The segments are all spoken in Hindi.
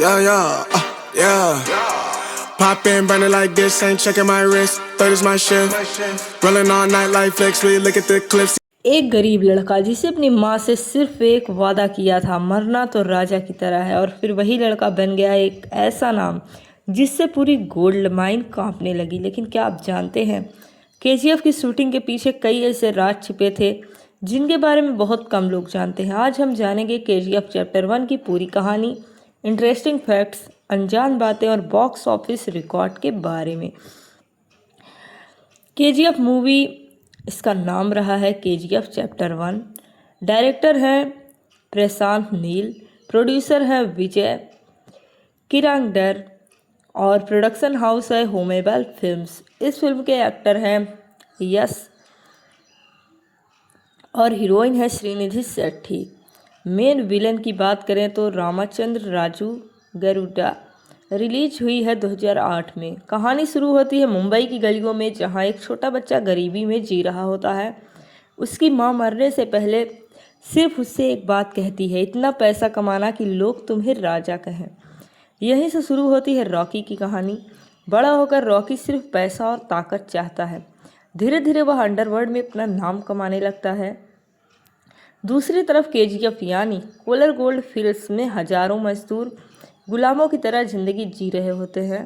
Yeah, yeah, yeah. Pop in, burning like this, ain't checking my wrist. Third is my shift. Rolling all night like flex, we look at the clips. एक गरीब लड़का जिसे अपनी माँ से सिर्फ एक वादा किया था, मरना तो राजा की तरह है, और फिर वही लड़का बन गया एक ऐसा नाम जिससे पूरी गोल्ड माइन कांपने लगी। लेकिन क्या आप जानते हैं, केजीएफ की शूटिंग के पीछे कई ऐसे राज छिपे थे जिनके बारे में बहुत कम लोग जानते हैं। आज हम जानेंगे केजीएफ चैप्टर 1 की पूरी कहानी, इंटरेस्टिंग फैक्ट्स, अनजान बातें और बॉक्स ऑफिस रिकॉर्ड के बारे में। केजीएफ मूवी, इसका नाम रहा है केजीएफ चैप्टर 1। डायरेक्टर हैं प्रशांत नील, प्रोड्यूसर हैं विजय किरांगडर और प्रोडक्शन हाउस है होमेबल फिल्म्स। इस फिल्म के एक्टर हैं यश और हीरोइन है श्रीनिधि शेट्टी। मेन विलन की बात करें तो रामचंद्र राजू गरुड़ा। रिलीज हुई है 2008 में। कहानी शुरू होती है मुंबई की गलियों में, जहां एक छोटा बच्चा गरीबी में जी रहा होता है। उसकी मां मरने से पहले सिर्फ उससे एक बात कहती है, इतना पैसा कमाना कि लोग तुम्हें राजा कहें। यहीं से शुरू होती है रॉकी की कहानी। बड़ा होकर रॉकी सिर्फ पैसा और ताकत चाहता है। धीरे धीरे वह अंडरवर्ल्ड में अपना नाम कमाने लगता है। दूसरी तरफ केजीएफ यानी कोलर गोल्ड फील्ड्स में हजारों मजदूर गुलामों की तरह जिंदगी जी रहे होते हैं।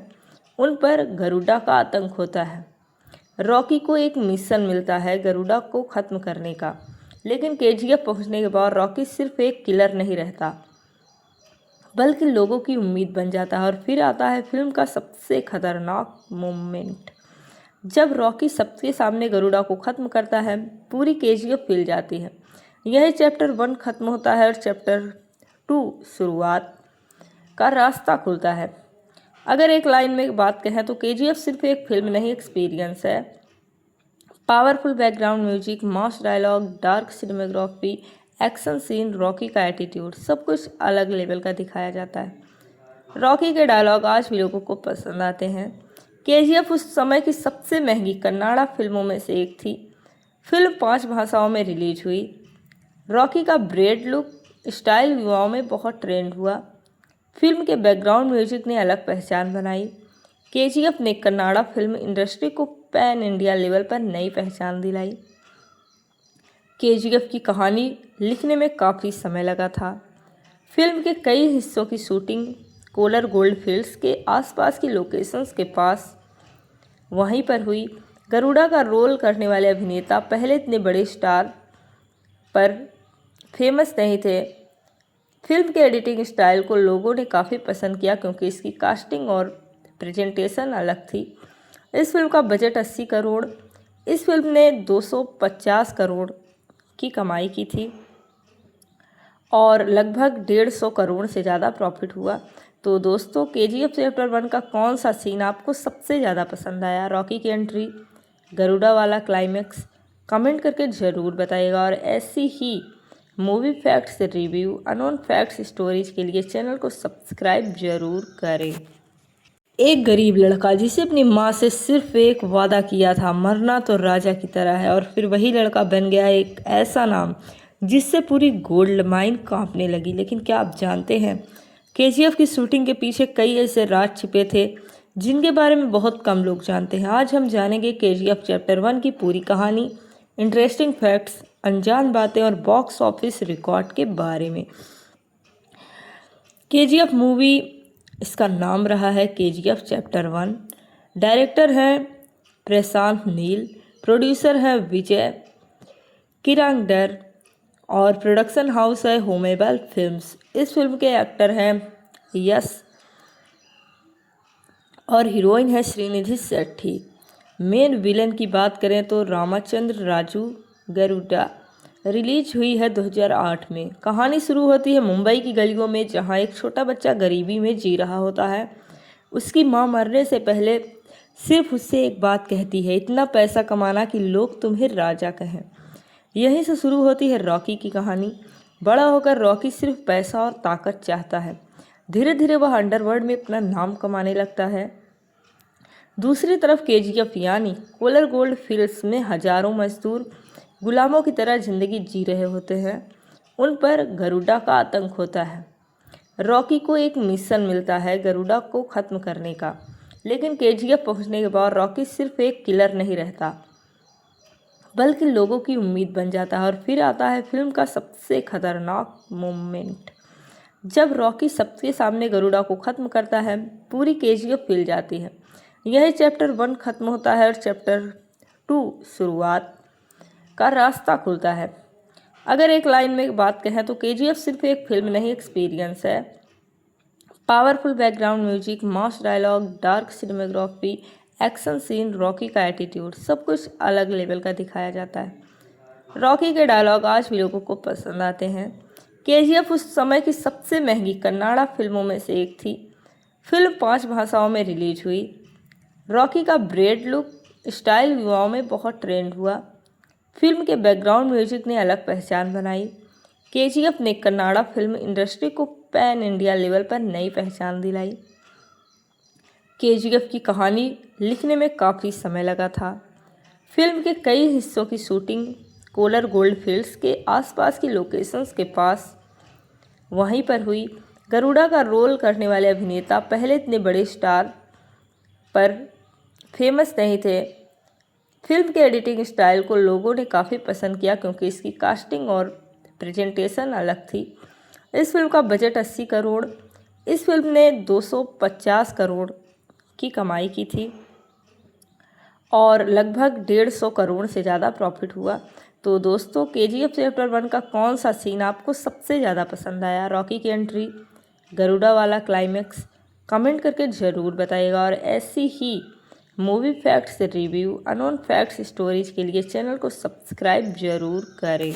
उन पर गरुड़ा का आतंक होता है। रॉकी को एक मिशन मिलता है गरुड़ा को ख़त्म करने का, लेकिन केजीएफ पहुंचने के बाद रॉकी सिर्फ एक किलर नहीं रहता बल्कि लोगों की उम्मीद बन जाता है। और फिर आता है फिल्म का सबसे खतरनाक मोमेंट, जब रॉकी सबके सामने गरुड़ा को ख़त्म करता है। पूरी केजीएफ हिल जाती है। यही चैप्टर 1 खत्म होता है और चैप्टर 2 शुरुआत का रास्ता खुलता है। अगर एक लाइन में बात कहें तो केजीएफ सिर्फ एक फिल्म नहीं, एक्सपीरियंस है। Powerful background music, mass dialogue, dark cinematography, action scene, Rocky का एटीट्यूड, सब कुछ अलग लेवल का दिखाया जाता है। रॉकी के डायलॉग आज भी लोगों को पसंद आते हैं। केजीएफ उस समय की सबसे महंगी कन्नाडा फिल्मों में से एक थी। फिल्म 5 भाषाओं में रिलीज हुई। रॉकी का ब्रेड लुक स्टाइल युवाओं में बहुत ट्रेंड हुआ। फिल्म के बैकग्राउंड म्यूजिक ने अलग पहचान बनाई। केजीएफ ने कन्नाडा फिल्म इंडस्ट्री को पैन इंडिया लेवल पर नई पहचान दिलाई। केजीएफ की कहानी लिखने में काफ़ी समय लगा था। फिल्म के कई हिस्सों की शूटिंग कोलर गोल्ड फील्ड्स के आसपास की लोकेशंस के पास वहीं पर हुई। गरुड़ा का रोल करने वाले अभिनेता पहले इतने बड़े स्टार पर फेमस नहीं थे। फिल्म के एडिटिंग स्टाइल को लोगों ने काफ़ी पसंद किया क्योंकि इसकी कास्टिंग और प्रेजेंटेशन अलग थी। इस फिल्म का बजट 80 करोड़, इस फिल्म ने 250 करोड़ की कमाई की थी और लगभग 150 करोड़ से ज़्यादा प्रॉफिट हुआ। तो दोस्तों, केजीएफ चैप्टर 1 का कौन सा सीन आपको सबसे ज़्यादा पसंद आया? रॉकी की एंट्री, गरुड़ा वाला क्लाइमैक्स, कमेंट करके ज़रूर बताइएगा। और ऐसी ही movie facts review, unknown facts stories के लिए चैनल को सब्सक्राइब जरूर करें। एक गरीब लड़का जिसे अपनी माँ से सिर्फ एक वादा किया था, मरना तो राजा की तरह है, और फिर वही लड़का बन गया एक ऐसा नाम जिससे पूरी गोल्ड माइन कांपने लगी। लेकिन क्या आप जानते हैं, केजीएफ की शूटिंग के पीछे कई ऐसे राज छिपे थे जिनके बारे में बहुत कम लोग जानते हैं। आज हम जानेंगे केजीएफ चैप्टर 1 की पूरी कहानी, इंटरेस्टिंग फैक्ट्स, अनजान बातें और बॉक्स ऑफिस रिकॉर्ड के बारे में। केजीएफ मूवी, इसका नाम रहा है केजीएफ चैप्टर 1। डायरेक्टर हैं प्रशांत नील, प्रोड्यूसर हैं विजय किरांगडर और प्रोडक्शन हाउस है होमेबल फिल्म्स। इस फिल्म के एक्टर हैं यश और हीरोइन है श्रीनिधि शेट्टी। मेन विलन की बात करें तो रामचंद्र राजू गरुड़ा। रिलीज हुई है 2008 में। कहानी शुरू होती है मुंबई की गलियों में, जहां एक छोटा बच्चा गरीबी में जी रहा होता है। उसकी मां मरने से पहले सिर्फ उससे एक बात कहती है, इतना पैसा कमाना कि लोग तुम्हें राजा कहें। यहीं से शुरू होती है रॉकी की कहानी। बड़ा होकर रॉकी सिर्फ पैसा और ताकत चाहता है। धीरे धीरे वह अंडरवर्ल्ड में अपना नाम कमाने लगता है। दूसरी तरफ केजीएफ यानी कोलर गोल्ड फील्ड्स में हजारों मजदूर गुलामों की तरह जिंदगी जी रहे होते हैं। उन पर गरुड़ा का आतंक होता है। रॉकी को एक मिशन मिलता है गरुड़ा को ख़त्म करने का, लेकिन केजीएफ पहुंचने के बाद रॉकी सिर्फ एक किलर नहीं रहता बल्कि लोगों की उम्मीद बन जाता है। और फिर आता है फिल्म का सबसे खतरनाक मोमेंट, जब रॉकी सबके सामने गरुड़ा को ख़त्म करता है, पूरी केजीएफ हिल जाती है। यही चैप्टर 1 ख़त्म होता है और चैप्टर 2 शुरुआत का रास्ता खुलता है। अगर एक लाइन में बात कहें तो केजीएफ सिर्फ एक फिल्म नहीं, एक्सपीरियंस है। Powerful background music, mass dialogue, dark cinematography, action scene, Rocky का एटीट्यूड, सब कुछ अलग लेवल का दिखाया जाता है। रॉकी के डायलॉग आज भी लोगों को पसंद आते हैं। केजीएफ उस समय की सबसे महंगी कन्नाडा फिल्मों में से एक थी। फिल्म 5 भाषाओं में रिलीज हुई। रॉकी का ब्रेड लुक स्टाइल युवाओं में बहुत ट्रेंड हुआ। फिल्म के बैकग्राउंड म्यूजिक ने अलग पहचान बनाई। केजीएफ ने कन्नाडा फिल्म इंडस्ट्री को पैन इंडिया लेवल पर नई पहचान दिलाई। केजीएफ की कहानी लिखने में काफ़ी समय लगा था। फिल्म के कई हिस्सों की शूटिंग कोलर गोल्ड फील्ड्स के आसपास की लोकेशंस के पास वहीं पर हुई। गरुड़ा का रोल करने वाले अभिनेता पहले इतने बड़े स्टार पर फेमस नहीं थे। फिल्म के एडिटिंग स्टाइल को लोगों ने काफ़ी पसंद किया क्योंकि इसकी कास्टिंग और प्रेजेंटेशन अलग थी। इस फिल्म का बजट 80 करोड़, इस फिल्म ने 250 करोड़ की कमाई की थी और लगभग 150 करोड़ से ज़्यादा प्रॉफिट हुआ। तो दोस्तों, केजीएफ चैप्टर 1 का कौन सा सीन आपको सबसे ज़्यादा पसंद आया? रॉकी की एंट्री, गरुड़ा वाला क्लाइमैक्स? कमेंट करके ज़रूर बताइएगा। और ऐसी ही movie facts review, unknown facts stories के लिए चैनल को सब्सक्राइब जरूर करें।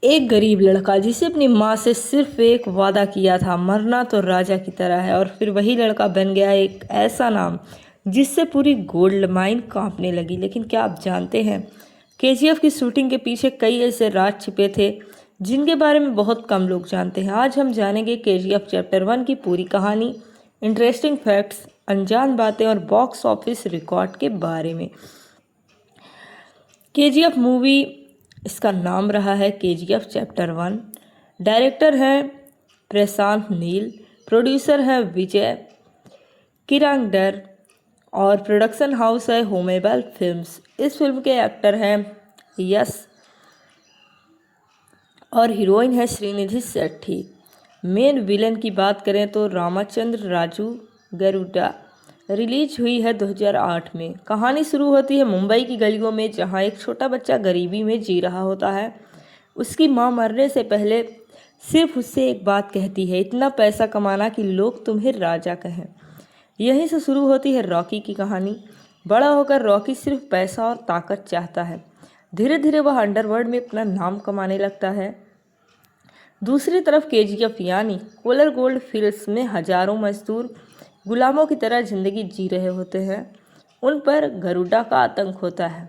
एक गरीब लड़का जिसे अपनी माँ से सिर्फ एक वादा किया था, मरना तो राजा की तरह है, और फिर वही लड़का बन गया एक ऐसा नाम जिससे पूरी गोल्ड माइन कांपने लगी। लेकिन क्या आप जानते हैं, केजीएफ की शूटिंग के पीछे कई ऐसे राज छिपे थे जिनके बारे में बहुत कम लोग जानते हैं। आज हम जानेंगे केजीएफ चैप्टर 1 की पूरी कहानी, इंटरेस्टिंग फैक्ट्स, अनजान बातें और बॉक्स ऑफिस रिकॉर्ड के बारे में। केजीएफ मूवी, इसका नाम रहा है केजीएफ चैप्टर 1। डायरेक्टर हैं प्रशांत नील, प्रोड्यूसर हैं विजय किरांगडर और प्रोडक्शन हाउस है होमेबल फिल्म्स। इस फिल्म के एक्टर हैं यश और हीरोइन है श्रीनिधि शेट्टी। मेन विलन की बात करें तो रामचंद्र राजू गरुड़ा। रिलीज हुई है 2008 में। कहानी शुरू होती है मुंबई की गलियों में, जहां एक छोटा बच्चा गरीबी में जी रहा होता है। उसकी मां मरने से पहले सिर्फ उससे एक बात कहती है, इतना पैसा कमाना कि लोग तुम्हें राजा कहें। यहीं से शुरू होती है रॉकी की कहानी। बड़ा होकर रॉकी सिर्फ पैसा और ताकत चाहता है। धीरे धीरे वह अंडरवर्ल्ड में अपना नाम कमाने लगता है। दूसरी तरफ केजीएफ यानी कोलर गोल्ड फील्ड्स में हजारों मजदूर गुलामों की तरह जिंदगी जी रहे होते हैं। उन पर गरुड़ा का आतंक होता है।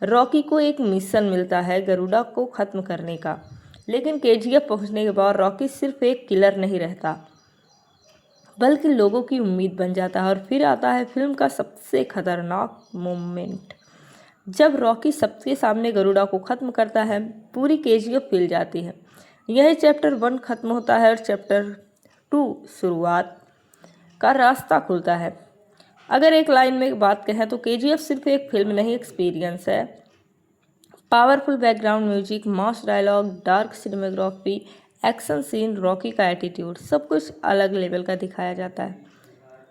रॉकी को एक मिशन मिलता है गरुड़ा को ख़त्म करने का, लेकिन केजीएफ पहुंचने के बाद रॉकी सिर्फ एक किलर नहीं रहता बल्कि लोगों की उम्मीद बन जाता है। और फिर आता है फिल्म का सबसे खतरनाक मोमेंट, जब रॉकी सबके सामने गरुड़ा को ख़त्म करता है, पूरी केजीएफ हिल जाती है। यही चैप्टर 1 ख़त्म होता है और चैप्टर 2 शुरुआत का रास्ता खुलता है। अगर एक लाइन में बात कहें तो केजीएफ सिर्फ एक फिल्म नहीं, एक्सपीरियंस है। Powerful background music, mass dialogue, dark cinematography, action scene, Rocky का एटीट्यूड, सब कुछ अलग लेवल का दिखाया जाता है।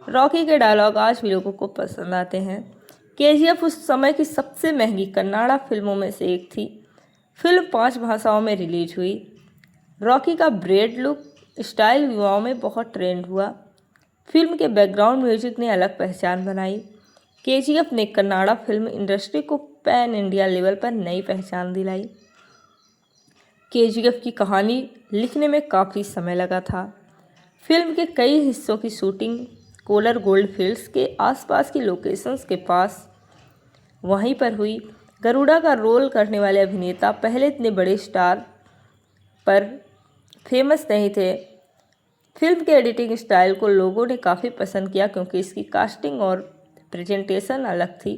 रॉकी के डायलॉग आज भी लोगों को पसंद आते हैं। केजीएफ उस समय की सबसे महंगी कन्नाडा फिल्मों में से एक थी। फिल्म 5 भाषाओं में रिलीज हुई। रॉकी का ब्रेड लुक स्टाइल युवाओं में बहुत ट्रेंड हुआ। फिल्म के बैकग्राउंड म्यूजिक ने अलग पहचान बनाई। केजीएफ ने कन्नाडा फिल्म इंडस्ट्री को पैन इंडिया लेवल पर नई पहचान दिलाई। केजीएफ की कहानी लिखने में काफ़ी समय लगा था। फिल्म के कई हिस्सों की शूटिंग कोलर गोल्ड फील्ड्स के आसपास की लोकेशंस के पास वहीं पर हुई। गरुड़ा का रोल करने वाले अभिनेता पहले इतने बड़े स्टार पर फेमस नहीं थे। फिल्म के एडिटिंग स्टाइल को लोगों ने काफ़ी पसंद किया क्योंकि इसकी कास्टिंग और प्रेजेंटेशन अलग थी।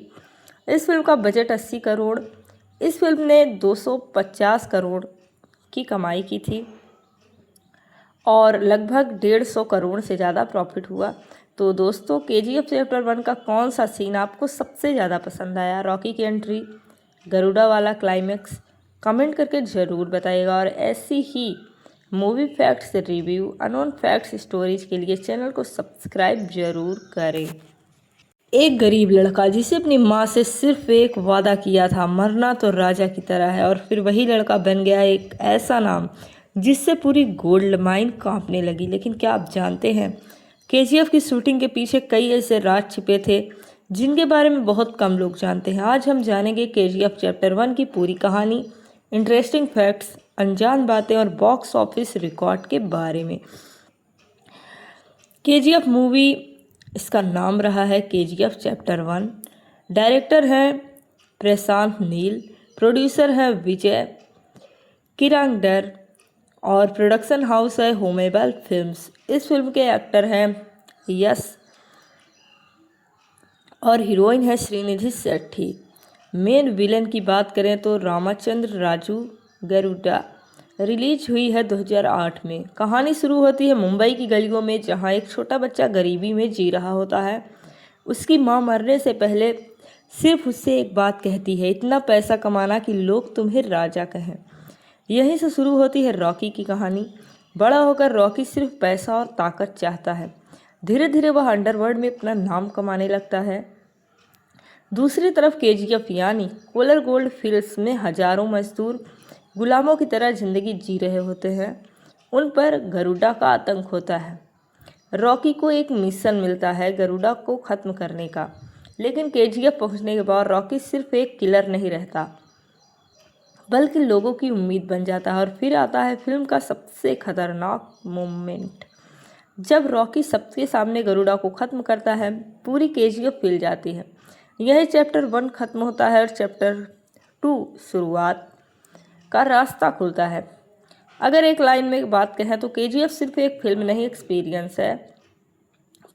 इस फिल्म का बजट 80 करोड़, इस फिल्म ने 250 करोड़ की कमाई की थी और लगभग 150 करोड़ से ज़्यादा प्रॉफिट हुआ। तो दोस्तों KGF चैप्टर 1 का कौन सा सीन आपको सबसे ज़्यादा पसंद आया? रॉकी की एंट्री, गरुड़ा वाला क्लाइमेक्स, कमेंट करके ज़रूर बताइएगा। और ऐसी ही movie facts review, unknown facts stories के लिए चैनल को सब्सक्राइब जरूर करें। एक गरीब लड़का जिसे अपनी माँ से सिर्फ एक वादा किया था, मरना तो राजा की तरह है, और फिर वही लड़का बन गया एक ऐसा नाम जिससे पूरी गोल्ड माइन कांपने लगी। लेकिन क्या आप जानते हैं KGF की शूटिंग के पीछे कई ऐसे राज छिपे थे जिनके बारे में बहुत कम लोग जानते हैं। आज हम जानेंगे KGF चैप्टर 1 की पूरी कहानी, इंटरेस्टिंग फैक्ट्स, अनजान बातें और बॉक्स ऑफिस रिकॉर्ड के बारे में। KGF मूवी, इसका नाम रहा है KGF चैप्टर 1। डायरेक्टर हैं प्रशांत नील, प्रोड्यूसर हैं विजय किरांगडर और प्रोडक्शन हाउस है होमेबल फिल्म्स। इस फिल्म के एक्टर हैं यश और हीरोइन है श्रीनिधि शेट्टी। मेन विलन की बात करें तो रामचंद्र राजू गरुड़ा। रिलीज हुई है 2008 में। कहानी शुरू होती है मुंबई की गलियों में, जहां एक छोटा बच्चा गरीबी में जी रहा होता है। उसकी मां मरने से पहले सिर्फ उससे एक बात कहती है, इतना पैसा कमाना कि लोग तुम्हें राजा कहें। यहीं से शुरू होती है रॉकी की कहानी। बड़ा होकर रॉकी सिर्फ पैसा और ताकत चाहता है। धीरे धीरे वह अंडरवर्ल्ड में अपना नाम कमाने लगता है। दूसरी तरफ KGF यानी कोलर गोल्ड फील्ड्स में हजारों मजदूर गुलामों की तरह जिंदगी जी रहे होते हैं। उन पर गरुड़ा का आतंक होता है। रॉकी को एक मिशन मिलता है गरुड़ा को ख़त्म करने का, लेकिन KGF पहुंचने के बाद रॉकी सिर्फ एक किलर नहीं रहता बल्कि लोगों की उम्मीद बन जाता है। और फिर आता है फिल्म का सबसे खतरनाक मोमेंट, जब रॉकी सबके सामने गरुड़ा को ख़त्म करता है। पूरी KGF हिल जाती है। यही चैप्टर 1 खत्म होता है और चैप्टर 2 शुरुआत का रास्ता खुलता है। अगर एक लाइन में बात कहें तो KGF सिर्फ एक फिल्म नहीं, एक्सपीरियंस है।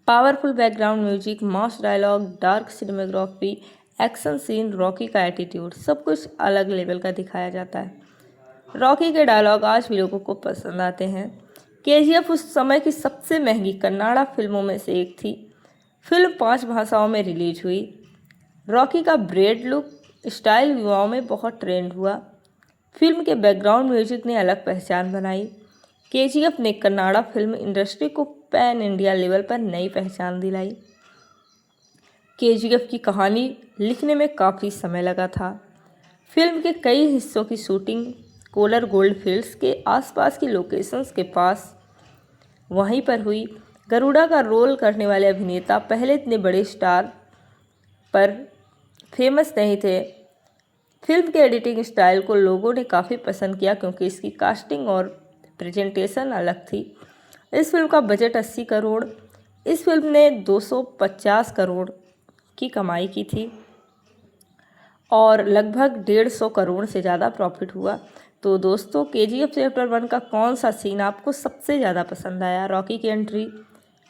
Powerful background music, mass dialogue, dark cinematography, action scene, Rocky का एटीट्यूड, सब कुछ अलग लेवल का दिखाया जाता है। रॉकी के डायलॉग आज भी लोगों को पसंद आते हैं। KGF उस समय की सबसे महंगी कन्नाडा फिल्मों में से एक थी। फिल्म 5 भाषाओं में रिलीज हुई। रॉकी का ब्रेड लुक स्टाइल युवाओं में बहुत ट्रेंड हुआ। फिल्म के बैकग्राउंड म्यूजिक ने अलग पहचान बनाई। KGF ने कन्नाडा फिल्म इंडस्ट्री को पैन इंडिया लेवल पर नई पहचान दिलाई। KGF की कहानी लिखने में काफ़ी समय लगा था। फिल्म के कई हिस्सों की शूटिंग कोलर गोल्ड फील्ड्स के आसपास की लोकेशंस के पास वहीं पर हुई। गरुड़ा का रोल करने वाले अभिनेता पहले इतने बड़े स्टार पर फेमस नहीं थे। फिल्म के एडिटिंग स्टाइल को लोगों ने काफ़ी पसंद किया क्योंकि इसकी कास्टिंग और प्रेजेंटेशन अलग थी। इस फिल्म का बजट 80 करोड़, इस फिल्म ने 250 करोड़ की कमाई की थी और लगभग 150 करोड़ से ज़्यादा प्रॉफिट हुआ। तो दोस्तों KGF चैप्टर 1 का कौन सा सीन आपको सबसे ज़्यादा पसंद आया? रॉकी की एंट्री,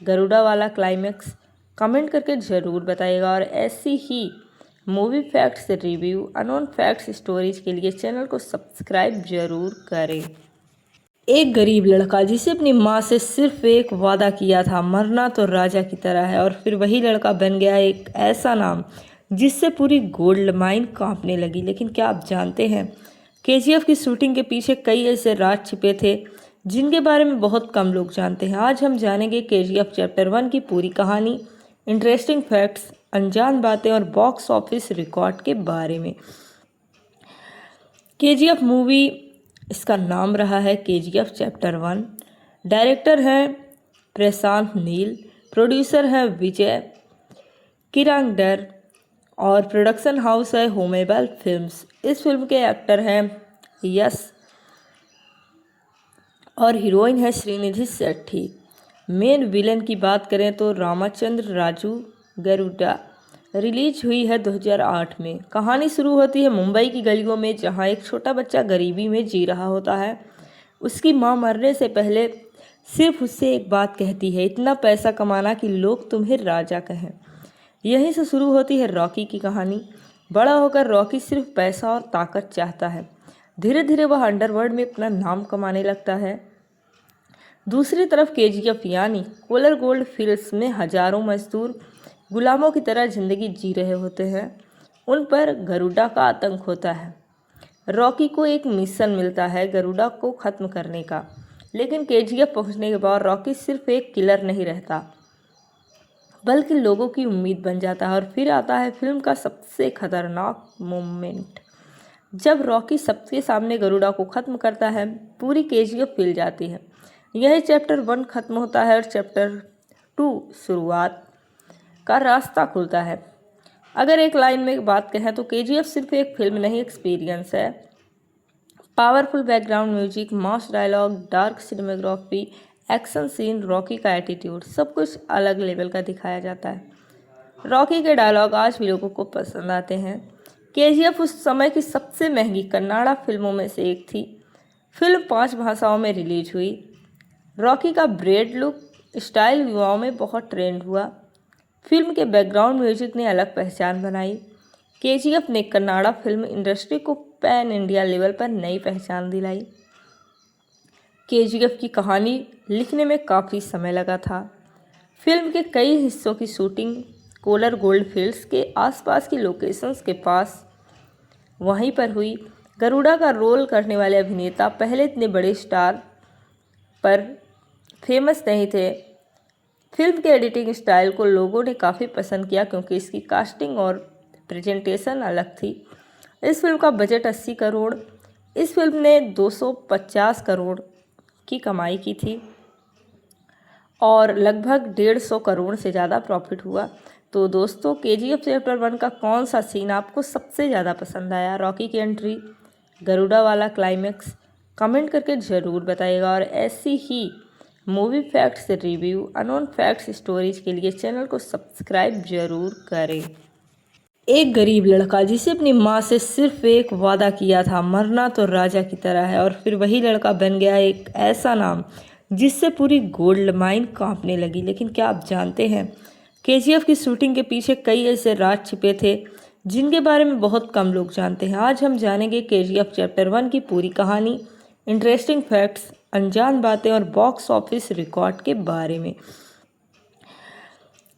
गरुड़ा वाला क्लाइमेक्स, कमेंट करके ज़रूर बताइएगा। और ऐसी ही movie facts review, unknown facts stories के लिए चैनल को सब्सक्राइब जरूर करें। एक गरीब लड़का जिसे अपनी माँ से सिर्फ एक वादा किया था, मरना तो राजा की तरह है, और फिर वही लड़का बन गया एक ऐसा नाम जिससे पूरी गोल्ड माइन कांपने लगी। लेकिन क्या आप जानते हैं KGF की शूटिंग के पीछे कई ऐसे राज छिपे थे जिनके बारे में बहुत कम लोग जानते हैं। आज हम जानेंगे KGF चैप्टर 1 की पूरी कहानी, इंटरेस्टिंग फैक्ट्स, अनजान बातें और बॉक्स ऑफिस रिकॉर्ड के बारे में। KGF मूवी, इसका नाम रहा है KGF चैप्टर 1। डायरेक्टर हैं प्रशांत नील, प्रोड्यूसर हैं विजय किरांगडर और प्रोडक्शन हाउस है होमेबल फिल्म्स। इस फिल्म के एक्टर हैं यश और हीरोइन है श्रीनिधि शेट्टी। मेन विलन की बात करें तो रामचंद्र राजू गरुड़ा। रिलीज हुई है 2008 में। कहानी शुरू होती है मुंबई की गलियों में, जहां एक छोटा बच्चा गरीबी में जी रहा होता है। उसकी मां मरने से पहले सिर्फ उससे एक बात कहती है, इतना पैसा कमाना कि लोग तुम्हें राजा कहें। यहीं से शुरू होती है रॉकी की कहानी। बड़ा होकर रॉकी सिर्फ पैसा और ताकत चाहता है। धीरे धीरे वह अंडरवर्ल्ड में अपना नाम कमाने लगता है। दूसरी तरफ केजीएफ यानी कोलर गोल्ड फील्ड्स में हजारों मजदूर गुलामों की तरह जिंदगी जी रहे होते हैं। उन पर गरुड़ा का आतंक होता है। रॉकी को एक मिशन मिलता है गरुड़ा को ख़त्म करने का, लेकिन केजीएफ पहुंचने के बाद रॉकी सिर्फ एक किलर नहीं रहता बल्कि लोगों की उम्मीद बन जाता है। और फिर आता है फिल्म का सबसे खतरनाक मोमेंट, जब रॉकी सबके सामने गरुड़ा को ख़त्म करता है। पूरी केजीएफ हिल जाती है। यही चैप्टर 1 ख़त्म होता है और चैप्टर 2 शुरुआत का रास्ता खुलता है। अगर एक लाइन में बात कहें तो केजीएफ सिर्फ एक फिल्म नहीं, एक्सपीरियंस है। Powerful background music, mass dialogue, dark cinematography, action scene, Rocky का एटीट्यूड, सब कुछ अलग लेवल का दिखाया जाता है। रॉकी के डायलॉग आज भी लोगों को पसंद आते हैं। केजीएफ उस समय की सबसे महंगी कन्नाडा फिल्मों में से एक थी। फिल्म 5 भाषाओं में रिलीज हुई। रॉकी का ब्रेड लुक स्टाइल युवाओं में बहुत ट्रेंड हुआ। फिल्म के बैकग्राउंड म्यूजिक ने अलग पहचान बनाई। केजीएफ ने कन्नाडा फिल्म इंडस्ट्री को पैन इंडिया लेवल पर नई पहचान दिलाई। केजीएफ की कहानी लिखने में काफ़ी समय लगा था। फिल्म के कई हिस्सों की शूटिंग कोलर गोल्ड फील्ड्स के आसपास की लोकेशंस के पास वहीं पर हुई। गरुड़ा का रोल करने वाले अभिनेता पहले इतने बड़े स्टार पर फेमस नहीं थे। फिल्म के एडिटिंग स्टाइल को लोगों ने काफ़ी पसंद किया क्योंकि इसकी कास्टिंग और प्रेजेंटेशन अलग थी। इस फिल्म का बजट 80 करोड़, इस फिल्म ने 250 करोड़ की कमाई की थी और लगभग 150 करोड़ से ज़्यादा प्रॉफिट हुआ। तो दोस्तों, केजीएफ चैप्टर 1 का कौन सा सीन आपको सबसे ज़्यादा पसंद आया? रॉकी की एंट्री, गरुड़ा वाला क्लाइमैक्स? कमेंट करके ज़रूर बताइएगा। और ऐसी ही movie facts review, unknown facts stories के लिए चैनल को सब्सक्राइब जरूर करें। एक गरीब लड़का जिसे अपनी माँ से सिर्फ एक वादा किया था, मरना तो राजा की तरह है, और फिर वही लड़का बन गया एक ऐसा नाम जिससे पूरी गोल्ड माइन कांपने लगी। लेकिन क्या आप जानते हैं, केजीएफ की शूटिंग के पीछे कई ऐसे राज छिपे थे जिनके बारे में बहुत कम लोग जानते हैं। आज हम जानेंगे केजीएफ चैप्टर 1 की पूरी कहानी, इंटरेस्टिंग फैक्ट्स, अनजान बातें और बॉक्स ऑफिस रिकॉर्ड के बारे में।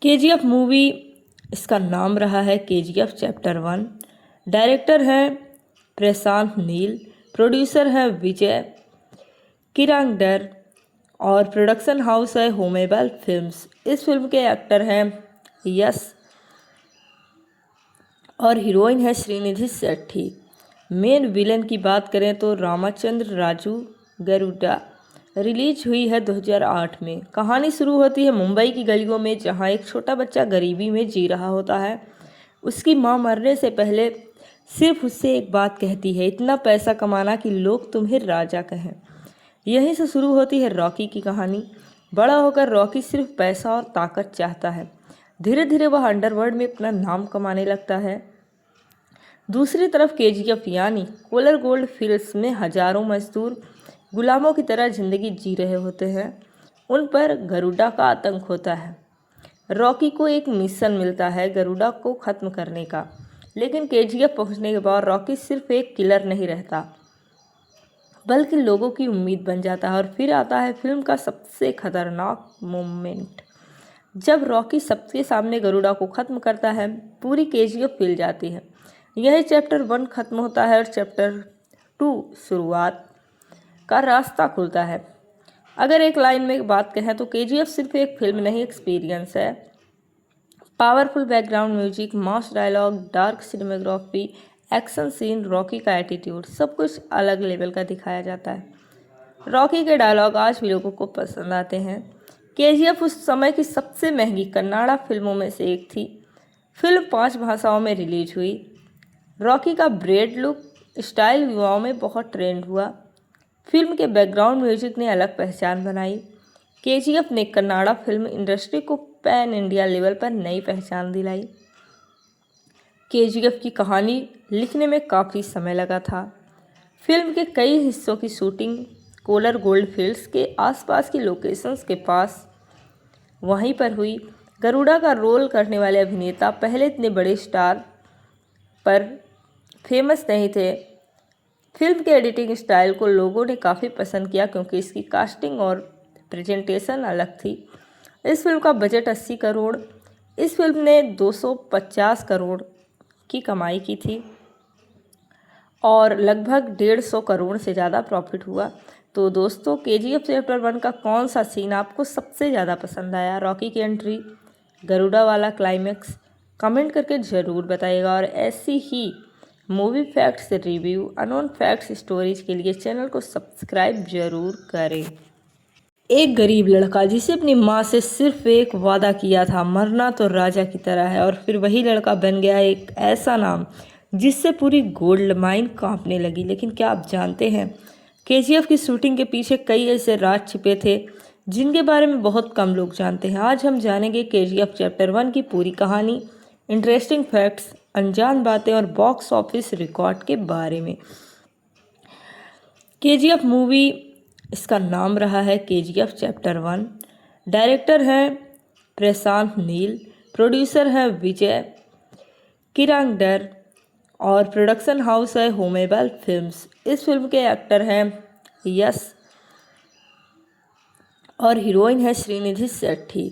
केजीएफ मूवी, इसका नाम रहा है केजीएफ चैप्टर 1। डायरेक्टर हैं प्रशांत नील, प्रोड्यूसर हैं विजय किरांगडर और प्रोडक्शन हाउस है होमेबल फिल्म्स। इस फिल्म के एक्टर हैं यश और हीरोइन है श्रीनिधि शेट्टी। मेन विलन की बात करें तो रामचंद्र राजू गरुड़ा। रिलीज हुई है 2008 में। कहानी शुरू होती है मुंबई की गलियों में, जहां एक छोटा बच्चा गरीबी में जी रहा होता है। उसकी मां मरने से पहले सिर्फ उससे एक बात कहती है, इतना पैसा कमाना कि लोग तुम्हें राजा कहें। यहीं से शुरू होती है रॉकी की कहानी। बड़ा होकर रॉकी सिर्फ पैसा और ताकत चाहता है। धीरे धीरे वह अंडरवर्ल्ड में अपना नाम कमाने लगता है। दूसरी तरफ केजीएफ यानी कोलर गोल्ड फील्ड्स में हजारों मजदूर गुलामों की तरह जिंदगी जी रहे होते हैं। उन पर गरुड़ा का आतंक होता है। रॉकी को एक मिशन मिलता है गरुड़ा को ख़त्म करने का, लेकिन केजीएफ पहुंचने के बाद रॉकी सिर्फ एक किलर नहीं रहता बल्कि लोगों की उम्मीद बन जाता है। और फिर आता है फिल्म का सबसे खतरनाक मोमेंट, जब रॉकी सबके सामने गरुड़ा को ख़त्म करता है। पूरी केजीएफ हिल जाती है। यही चैप्टर 1 ख़त्म होता है और चैप्टर 2 शुरुआत का रास्ता खुलता है। अगर एक लाइन में बात कहें तो केजीएफ सिर्फ एक फिल्म नहीं, एक्सपीरियंस है। Powerful background music, mass dialogue, dark cinematography, action scene, Rocky का एटीट्यूड, सब कुछ अलग लेवल का दिखाया जाता है। रॉकी के डायलॉग आज भी लोगों को पसंद आते हैं। केजीएफ उस समय की सबसे महंगी कन्नाडा फिल्मों में से एक थी। फिल्म 5 भाषाओं में रिलीज हुई। रॉकी का ब्रेड लुक स्टाइल युवाओं में बहुत ट्रेंड हुआ। फिल्म के बैकग्राउंड म्यूजिक ने अलग पहचान बनाई। केजीएफ ने कन्नाडा फिल्म इंडस्ट्री को पैन इंडिया लेवल पर नई पहचान दिलाई। केजीएफ की कहानी लिखने में काफ़ी समय लगा था। फिल्म के कई हिस्सों की शूटिंग कोलर गोल्ड फील्ड्स के आसपास की लोकेशंस के पास वहीं पर हुई। गरुड़ा का रोल करने वाले अभिनेता पहले इतने बड़े स्टार पर फेमस नहीं थे। फिल्म के एडिटिंग स्टाइल को लोगों ने काफ़ी पसंद किया क्योंकि इसकी कास्टिंग और प्रेजेंटेशन अलग थी। इस फिल्म का बजट 80 करोड़, इस फिल्म ने 250 करोड़ की कमाई की थी और लगभग 150 करोड़ से ज़्यादा प्रॉफिट हुआ। तो दोस्तों, केजीएफ चैप्टर 1 का कौन सा सीन आपको सबसे ज़्यादा पसंद आया? रॉकी की एंट्री, गरुड़ा वाला क्लाइमेक्स, कमेंट करके ज़रूर बताइएगा। और ऐसी ही movie facts review, unknown facts stories के लिए चैनल को सब्सक्राइब जरूर करें। एक गरीब लड़का जिसे अपनी माँ से सिर्फ एक वादा किया था, मरना तो राजा की तरह है, और फिर वही लड़का बन गया एक ऐसा नाम जिससे पूरी गोल्ड माइन कांपने लगी। लेकिन क्या आप जानते हैं, केजीएफ की शूटिंग के पीछे कई ऐसे राज छिपे थे जिनके बारे में बहुत कम लोग जानते हैं। आज हम जानेंगे केजीएफ चैप्टर 1 की पूरी कहानी, इंटरेस्टिंग फैक्ट्स, अनजान बातें और बॉक्स ऑफिस रिकॉर्ड के बारे में। केजीएफ मूवी, इसका नाम रहा है केजीएफ चैप्टर 1। डायरेक्टर हैं प्रशांत नील, प्रोड्यूसर हैं विजय किरांगडर और प्रोडक्शन हाउस है होमेबल फिल्म्स। इस फिल्म के एक्टर हैं यश और हीरोइन है श्रीनिधि शेट्टी।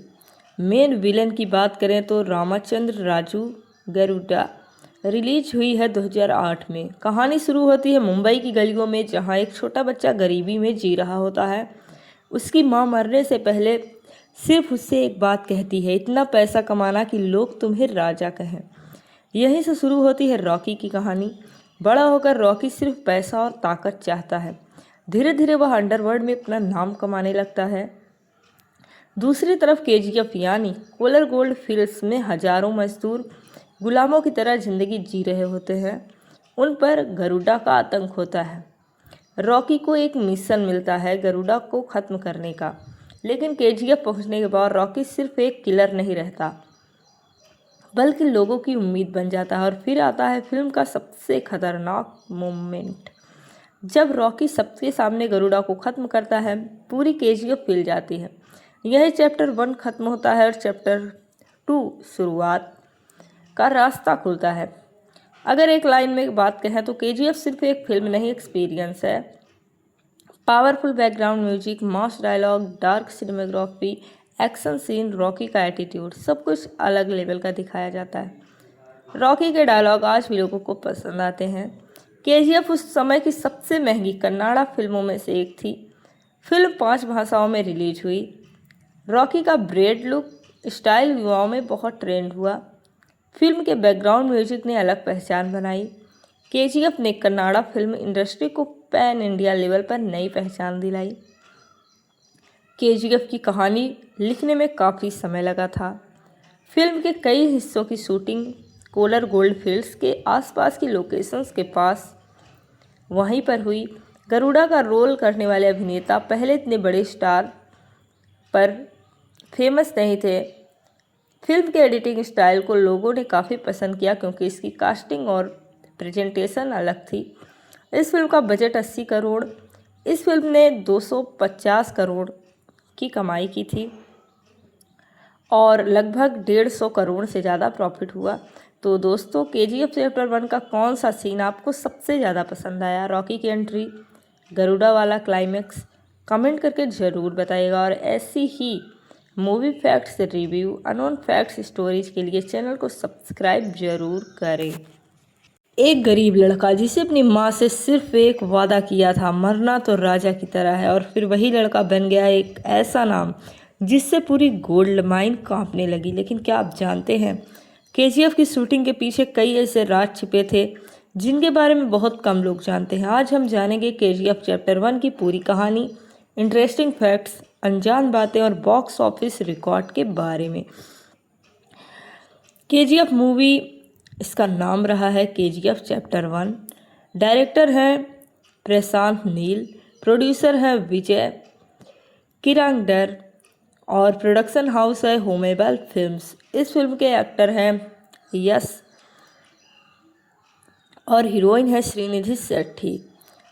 मेन विलन की बात करें तो रामचंद्र राजू गरुड़ा। रिलीज हुई है 2008 में। कहानी शुरू होती है मुंबई की गलियों में, जहां एक छोटा बच्चा गरीबी में जी रहा होता है। उसकी मां मरने से पहले सिर्फ उससे एक बात कहती है, इतना पैसा कमाना कि लोग तुम्हें राजा कहें। यहीं से शुरू होती है रॉकी की कहानी। बड़ा होकर रॉकी सिर्फ पैसा और ताकत चाहता है। धीरे धीरे वह अंडरवर्ल्ड में अपना नाम कमाने लगता है। दूसरी तरफ केजीएफ यानी कोलर गोल्ड फील्ड्स में हजारों मजदूर गुलामों की तरह जिंदगी जी रहे होते हैं। उन पर गरुड़ा का आतंक होता है। रॉकी को एक मिशन मिलता है गरुड़ा को ख़त्म करने का, लेकिन केजीएफ पहुंचने के बाद रॉकी सिर्फ एक किलर नहीं रहता बल्कि लोगों की उम्मीद बन जाता है। और फिर आता है फिल्म का सबसे खतरनाक मोमेंट, जब रॉकी सबके सामने गरुड़ा को ख़त्म करता है। पूरी केजीएफ हिल जाती है। यही चैप्टर 1 खत्म होता है और चैप्टर 2 शुरुआत का रास्ता खुलता है। अगर एक लाइन में बात कहें तो केजीएफ सिर्फ एक फिल्म नहीं, एक्सपीरियंस है। Powerful background music, mass dialogue, dark cinematography, action scene, Rocky का एटीट्यूड, सब कुछ अलग लेवल का दिखाया जाता है। रॉकी के डायलॉग आज भी लोगों को पसंद आते हैं। केजीएफ उस समय की सबसे महंगी कन्नाडा फिल्मों में से एक थी। फिल्म 5 भाषाओं में रिलीज हुई। रॉकी का ब्रेड लुक स्टाइल युवाओं में बहुत ट्रेंड हुआ। फिल्म के बैकग्राउंड म्यूजिक ने अलग पहचान बनाई। केजीएफ ने कन्नाडा फिल्म इंडस्ट्री को पैन इंडिया लेवल पर नई पहचान दिलाई। केजीएफ की कहानी लिखने में काफ़ी समय लगा था। फिल्म के कई हिस्सों की शूटिंग कोलर गोल्ड फील्ड्स के आसपास की लोकेशंस के पास वहीं पर हुई। गरुड़ा का रोल करने वाले अभिनेता पहले इतने बड़े स्टार पर फेमस नहीं थे। फिल्म के एडिटिंग स्टाइल को लोगों ने काफ़ी पसंद किया क्योंकि इसकी कास्टिंग और प्रेजेंटेशन अलग थी। इस फिल्म का बजट 80 करोड़, इस फिल्म ने 250 करोड़ की कमाई की थी और लगभग 150 करोड़ से ज़्यादा प्रॉफिट हुआ। तो दोस्तों, केजीएफ चैप्टर 1 का कौन सा सीन आपको सबसे ज़्यादा पसंद आया? रॉकी की एंट्री, गरुड़ा वाला क्लाइमेक्स, कमेंट करके ज़रूर बताइएगा। और ऐसी ही movie facts review, unknown facts stories के लिए चैनल को सब्सक्राइब जरूर करें। एक गरीब लड़का जिसे अपनी माँ से सिर्फ एक वादा किया था, मरना तो राजा की तरह है, और फिर वही लड़का बन गया एक ऐसा नाम जिससे पूरी गोल्ड माइन कांपने लगी। लेकिन क्या आप जानते हैं, केजीएफ की शूटिंग के पीछे कई ऐसे राज छिपे थे जिनके बारे में बहुत कम लोग जानते हैं। आज हम जानेंगे केजीएफ चैप्टर 1 की पूरी कहानी, इंटरेस्टिंग फैक्ट्स, अनजान बातें और बॉक्स ऑफिस रिकॉर्ड के बारे में। केजीएफ मूवी, इसका नाम रहा है केजीएफ चैप्टर 1। डायरेक्टर हैं प्रशांत नील, प्रोड्यूसर हैं विजय किरांगडर और प्रोडक्शन हाउस है होमेबल फिल्म्स। इस फिल्म के एक्टर हैं यश और हीरोइन है श्रीनिधि शेट्टी।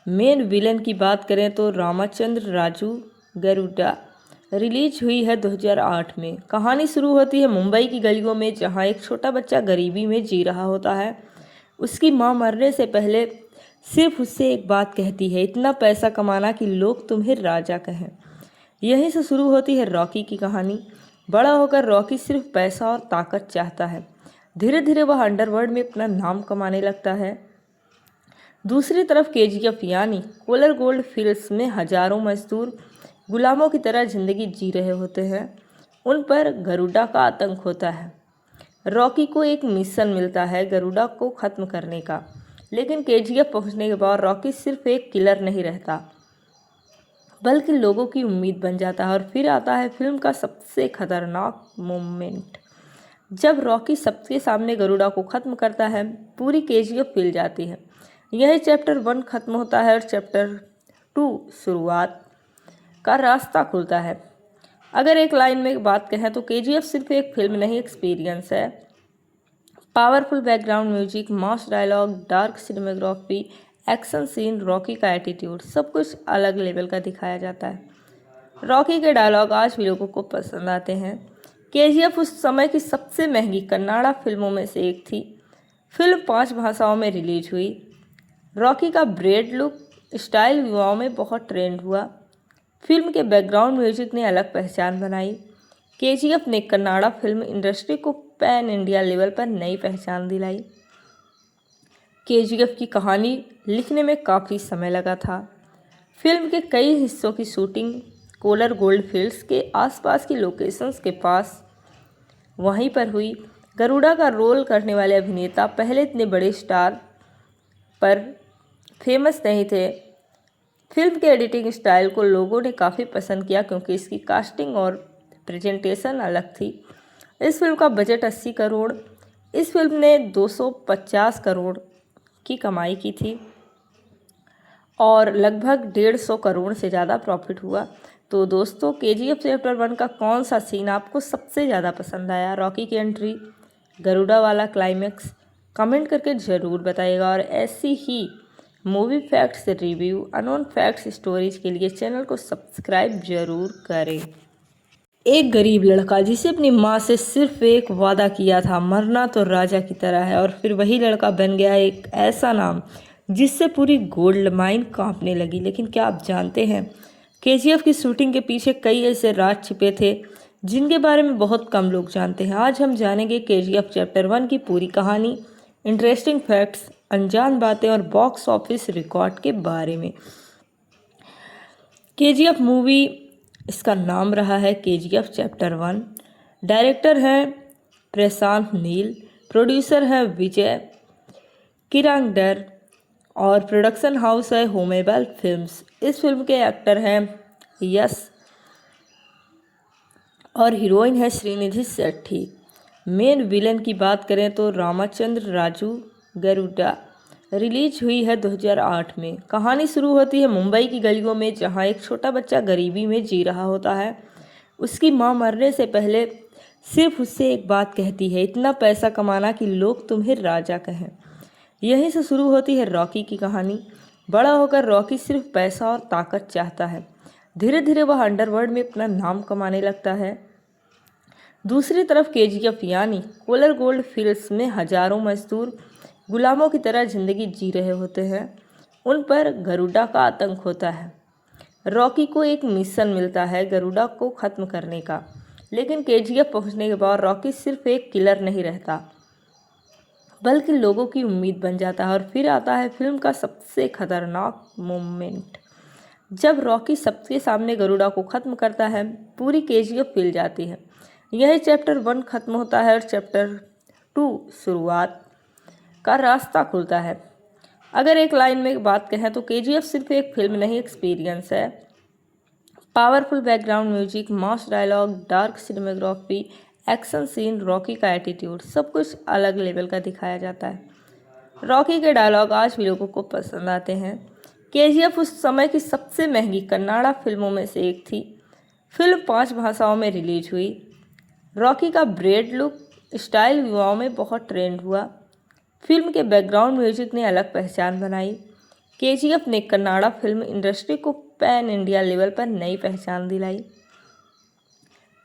मेन विलन की बात करें तो रामचंद्र राजू गरुड़ा। रिलीज हुई है 2008 में। कहानी शुरू होती है मुंबई की गलियों में, जहां एक छोटा बच्चा गरीबी में जी रहा होता है। उसकी मां मरने से पहले सिर्फ उससे एक बात कहती है, इतना पैसा कमाना कि लोग तुम्हें राजा कहें। यहीं से शुरू होती है रॉकी की कहानी। बड़ा होकर रॉकी सिर्फ पैसा और ताकत चाहता है। धीरे धीरे वह अंडरवर्ल्ड में अपना नाम कमाने लगता है। दूसरी तरफ केजीएफ यानी कोलर गोल्ड फील्ड्स में हजारों मजदूर गुलामों की तरह जिंदगी जी रहे होते हैं। उन पर गरुड़ा का आतंक होता है। रॉकी को एक मिशन मिलता है गरुड़ा को ख़त्म करने का, लेकिन केजीएफ पहुंचने के बाद रॉकी सिर्फ एक किलर नहीं रहता बल्कि लोगों की उम्मीद बन जाता है। और फिर आता है फिल्म का सबसे खतरनाक मोमेंट, जब रॉकी सबके सामने गरुड़ा को ख़त्म करता है। पूरी केजीएफ हिल जाती है। यही चैप्टर 1 ख़त्म होता है और चैप्टर 2 शुरुआत का रास्ता खुलता है। अगर एक लाइन में बात कहें तो केजीएफ सिर्फ एक फिल्म नहीं, एक्सपीरियंस है। Powerful background music, mass dialogue, dark cinematography, action scene, Rocky का एटीट्यूड, सब कुछ अलग लेवल का दिखाया जाता है। रॉकी के डायलॉग आज भी लोगों को पसंद आते हैं। केजीएफ उस समय की सबसे महंगी कन्नाडा फिल्मों में से एक थी। फिल्म 5 भाषाओं में रिलीज हुई। रॉकी का ब्रेड लुक स्टाइल युवाओं में बहुत ट्रेंड हुआ। फिल्म के बैकग्राउंड म्यूजिक ने अलग पहचान बनाई। केजीएफ ने कन्नाडा फिल्म इंडस्ट्री को पैन इंडिया लेवल पर नई पहचान दिलाई। केजीएफ की कहानी लिखने में काफ़ी समय लगा था। फिल्म के कई हिस्सों की शूटिंग कोलर गोल्ड फील्ड्स के आसपास की लोकेशंस के पास वहीं पर हुई। गरुड़ा का रोल करने वाले अभिनेता पहले इतने बड़े स्टार पर फेमस नहीं थे। फिल्म के एडिटिंग स्टाइल को लोगों ने काफ़ी पसंद किया क्योंकि इसकी कास्टिंग और प्रेजेंटेशन अलग थी। इस फिल्म का बजट 80 करोड़। इस फिल्म ने 250 करोड़ की कमाई की थी और लगभग 150 करोड़ से ज़्यादा प्रॉफिट हुआ। तो दोस्तों, केजीएफ चैप्टर 1 का कौन सा सीन आपको सबसे ज़्यादा पसंद आया? रॉकी की एंट्री, गरुड़ा वाला क्लाइमैक्स? कमेंट करके ज़रूर बताइएगा। और ऐसी ही movie facts review, unknown facts stories के लिए चैनल को सब्सक्राइब जरूर करें। एक गरीब लड़का जिसे अपनी माँ से सिर्फ एक वादा किया था, मरना तो राजा की तरह है, और फिर वही लड़का बन गया एक ऐसा नाम जिससे पूरी गोल्ड माइन कांपने लगी। लेकिन क्या आप जानते हैं, केजीएफ की शूटिंग के पीछे कई ऐसे राज छिपे थे जिनके बारे में बहुत कम लोग जानते हैं। आज हम जानेंगे केजीएफ चैप्टर 1 की पूरी कहानी, इंटरेस्टिंग फैक्ट्स, अनजान बातें और बॉक्स ऑफिस रिकॉर्ड के बारे में। केजीएफ मूवी, इसका नाम रहा है केजीएफ चैप्टर 1। डायरेक्टर हैं प्रशांत नील, प्रोड्यूसर हैं विजय किरांगडर और प्रोडक्शन हाउस है होमेबल फिल्म्स। इस फिल्म के एक्टर हैं यश और हीरोइन है श्रीनिधि शेट्टी। मेन विलन की बात करें तो रामचंद्र राजू गरुड़ा। रिलीज हुई है 2008 में। कहानी शुरू होती है मुंबई की गलियों में, जहां एक छोटा बच्चा गरीबी में जी रहा होता है। उसकी मां मरने से पहले सिर्फ उससे एक बात कहती है, इतना पैसा कमाना कि लोग तुम्हें राजा कहें। यहीं से शुरू होती है रॉकी की कहानी। बड़ा होकर रॉकी सिर्फ पैसा और ताकत चाहता है। धीरे धीरे वह अंडरवर्ल्ड में अपना नाम कमाने लगता है। दूसरी तरफ केजीएफ यानी कोलर गोल्ड फील्ड्स में हजारों मजदूर गुलामों की तरह जिंदगी जी रहे होते हैं। उन पर गरुड़ा का आतंक होता है। रॉकी को एक मिशन मिलता है गरुड़ा को ख़त्म करने का, लेकिन केजीएफ पहुंचने के बाद रॉकी सिर्फ एक किलर नहीं रहता बल्कि लोगों की उम्मीद बन जाता है। और फिर आता है फिल्म का सबसे खतरनाक मोमेंट, जब रॉकी सबके सामने गरुड़ा को ख़त्म करता है। पूरी केजीएफ हिल जाती है। यही चैप्टर 1 ख़त्म होता है और चैप्टर 2 शुरुआत का रास्ता खुलता है। अगर एक लाइन में बात कहें तो केजीएफ सिर्फ एक फिल्म नहीं, एक्सपीरियंस है। Powerful background music, mass dialogue, dark cinematography, action scene, Rocky का एटीट्यूड, सब कुछ अलग लेवल का दिखाया जाता है। रॉकी के डायलॉग आज भी लोगों को पसंद आते हैं। केजीएफ उस समय की सबसे महंगी कन्नाडा फिल्मों में से एक थी। फिल्म 5 भाषाओं में रिलीज हुई। रॉकी का ब्रेड लुक स्टाइल युवाओं में बहुत ट्रेंड हुआ। फिल्म के बैकग्राउंड म्यूजिक ने अलग पहचान बनाई। केजीएफ ने कन्नाडा फिल्म इंडस्ट्री को पैन इंडिया लेवल पर नई पहचान दिलाई।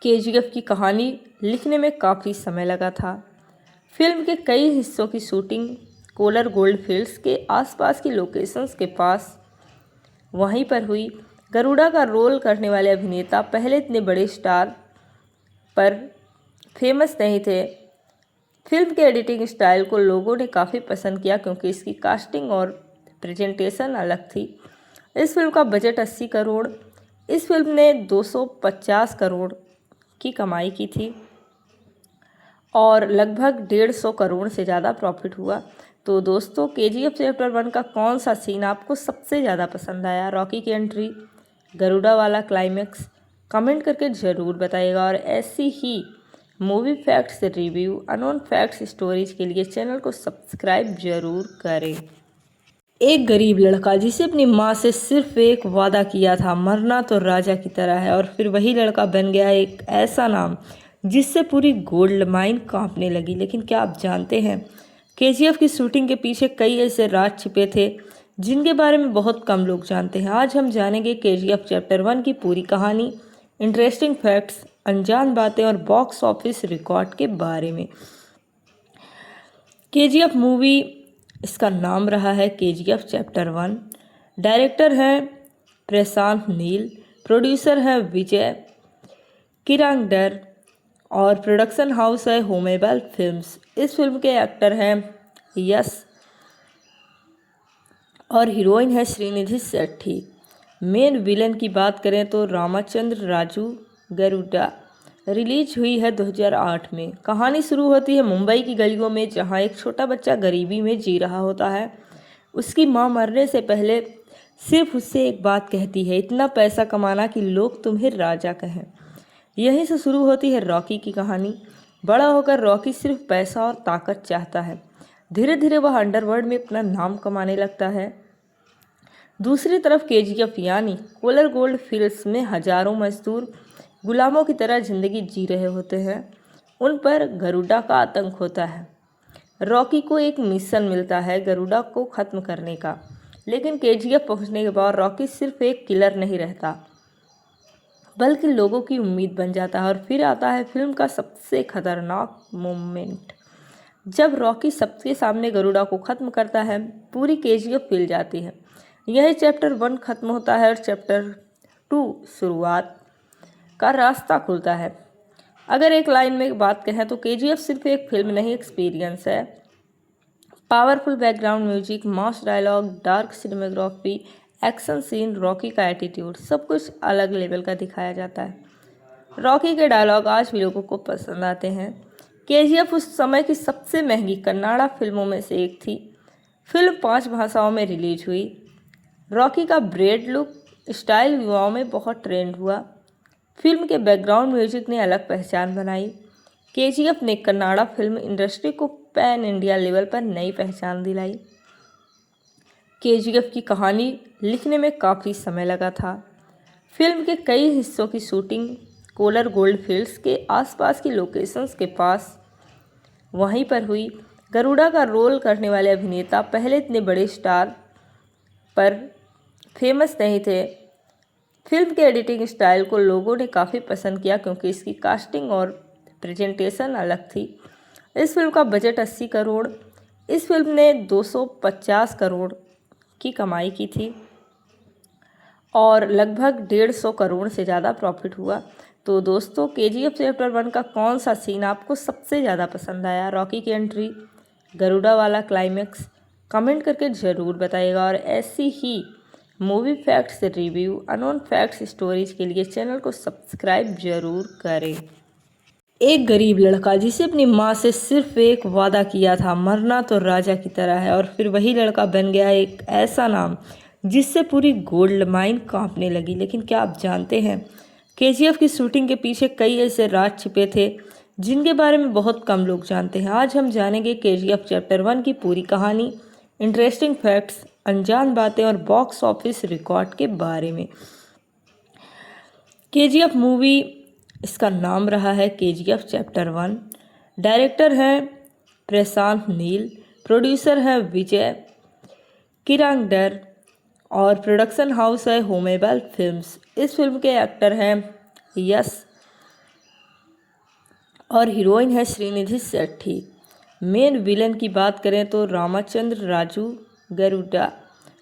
केजीएफ की कहानी लिखने में काफ़ी समय लगा था। फिल्म के कई हिस्सों की शूटिंग कोलर गोल्ड फील्ड्स के आसपास की लोकेशंस के पास वहीं पर हुई। गरुड़ा का रोल करने वाले अभिनेता पहले इतने बड़े स्टार पर फेमस नहीं थे। फिल्म के एडिटिंग स्टाइल को लोगों ने काफ़ी पसंद किया क्योंकि इसकी कास्टिंग और प्रेजेंटेशन अलग थी। इस फिल्म का बजट 80 करोड़, इस फिल्म ने 250 करोड़ की कमाई की थी और लगभग 150 करोड़ से ज़्यादा प्रॉफिट हुआ। तो दोस्तों, केजीएफ चैप्टर 1 का कौन सा सीन आपको सबसे ज़्यादा पसंद आया? रॉकी की एंट्री, गरुड़ा वाला क्लाइमैक्स? कमेंट करके ज़रूर बताइएगा। और ऐसी ही movie facts review, unknown facts stories के लिए चैनल को सब्सक्राइब जरूर करें। एक गरीब लड़का जिसे अपनी माँ से सिर्फ एक वादा किया था, मरना तो राजा की तरह है, और फिर वही लड़का बन गया एक ऐसा नाम जिससे पूरी गोल्ड माइन कांपने लगी। लेकिन क्या आप जानते हैं, केजीएफ की शूटिंग के पीछे कई ऐसे राज छिपे थे जिनके बारे में बहुत कम लोग जानते हैं। आज हम जानेंगे केजीएफ चैप्टर 1 की पूरी कहानी, इंटरेस्टिंग फैक्ट्स, अनजान बातें और बॉक्स ऑफिस रिकॉर्ड के बारे में। केजीएफ मूवी, इसका नाम रहा है केजीएफ चैप्टर 1। डायरेक्टर हैं प्रशांत नील, प्रोड्यूसर हैं विजय किरांगडर और प्रोडक्शन हाउस है होमेबल फिल्म्स। इस फिल्म के एक्टर हैं यश और हीरोइन है श्रीनिधि शेट्टी। मेन विलन की बात करें तो रामचंद्र राजू गरुड़ा। रिलीज हुई है 2008 में। कहानी शुरू होती है मुंबई की गलियों में, जहां एक छोटा बच्चा गरीबी में जी रहा होता है। उसकी मां मरने से पहले सिर्फ उससे एक बात कहती है, इतना पैसा कमाना कि लोग तुम्हें राजा कहें। यहीं से शुरू होती है रॉकी की कहानी। बड़ा होकर रॉकी सिर्फ पैसा और ताकत चाहता है। धीरे धीरे वह अंडरवर्ल्ड में अपना नाम कमाने लगता है। दूसरी तरफ केजीएफ यानी कोलर गोल्ड फील्ड्स में हजारों मजदूर गुलामों की तरह जिंदगी जी रहे होते हैं। उन पर गरुड़ा का आतंक होता है। रॉकी को एक मिशन मिलता है गरुड़ा को ख़त्म करने का, लेकिन केजीएफ पहुंचने के बाद रॉकी सिर्फ एक किलर नहीं रहता बल्कि लोगों की उम्मीद बन जाता है। और फिर आता है फिल्म का सबसे खतरनाक मोमेंट, जब रॉकी सबके सामने गरुड़ा को ख़त्म करता है। पूरी केजीएफ हिल जाती है। यही चैप्टर 1 खत्म होता है और चैप्टर 2 शुरुआत का रास्ता खुलता है। अगर एक लाइन में बात कहें तो केजीएफ सिर्फ एक फिल्म नहीं, एक्सपीरियंस है। Powerful background music, mass dialogue, dark cinematography, action scene, Rocky का एटीट्यूड, सब कुछ अलग लेवल का दिखाया जाता है। रॉकी के डायलॉग आज भी लोगों को पसंद आते हैं। केजीएफ उस समय की सबसे महंगी कन्नाडा फिल्मों में से एक थी। फिल्म 5 भाषाओं में रिलीज हुई। रॉकी का ब्रेड लुक स्टाइल युवाओं में बहुत ट्रेंड हुआ। फिल्म के बैकग्राउंड म्यूजिक ने अलग पहचान बनाई। केजीएफ ने कन्नाडा फिल्म इंडस्ट्री को पैन इंडिया लेवल पर नई पहचान दिलाई। केजीएफ की कहानी लिखने में काफ़ी समय लगा था। फिल्म के कई हिस्सों की शूटिंग कोलर गोल्ड फील्ड्स के आसपास की लोकेशंस के पास वहीं पर हुई। गरुड़ा का रोल करने वाले अभिनेता पहले इतने बड़े स्टार पर फेमस नहीं थे। फिल्म के एडिटिंग स्टाइल को लोगों ने काफ़ी पसंद किया क्योंकि इसकी कास्टिंग और प्रेजेंटेशन अलग थी। इस फिल्म का बजट 80 करोड़, इस फिल्म ने 250 करोड़ की कमाई की थी और लगभग 150 करोड़ से ज़्यादा प्रॉफिट हुआ। तो दोस्तों, केजीएफ चैप्टर 1 का कौन सा सीन आपको सबसे ज़्यादा पसंद आया? रॉकी की एंट्री, गरुड़ा वाला क्लाइमैक्स? कमेंट करके ज़रूर बताइएगा। और ऐसी ही movie facts review, unknown facts stories के लिए चैनल को सब्सक्राइब जरूर करें। एक गरीब लड़का जिसे अपनी माँ से सिर्फ एक वादा किया था, मरना तो राजा की तरह है, और फिर वही लड़का बन गया एक ऐसा नाम जिससे पूरी गोल्ड माइन कांपने लगी। लेकिन क्या आप जानते हैं, केजीएफ की शूटिंग के पीछे कई ऐसे राज छिपे थे जिनके बारे में बहुत कम लोग जानते हैं। आज हम जानेंगे केजीएफ चैप्टर 1 की पूरी कहानी, इंटरेस्टिंग फैक्ट्स, अनजान बातें और बॉक्स ऑफिस रिकॉर्ड के बारे में। केजीएफ मूवी, इसका नाम रहा है केजीएफ चैप्टर 1। डायरेक्टर हैं प्रशांत नील, प्रोड्यूसर हैं विजय किरांगडर और प्रोडक्शन हाउस है होमेबल फिल्म्स। इस फिल्म के एक्टर हैं यश और हीरोइन है श्रीनिधि शेट्टी। मेन विलन की बात करें तो रामचंद्र राजू गरुड़ा।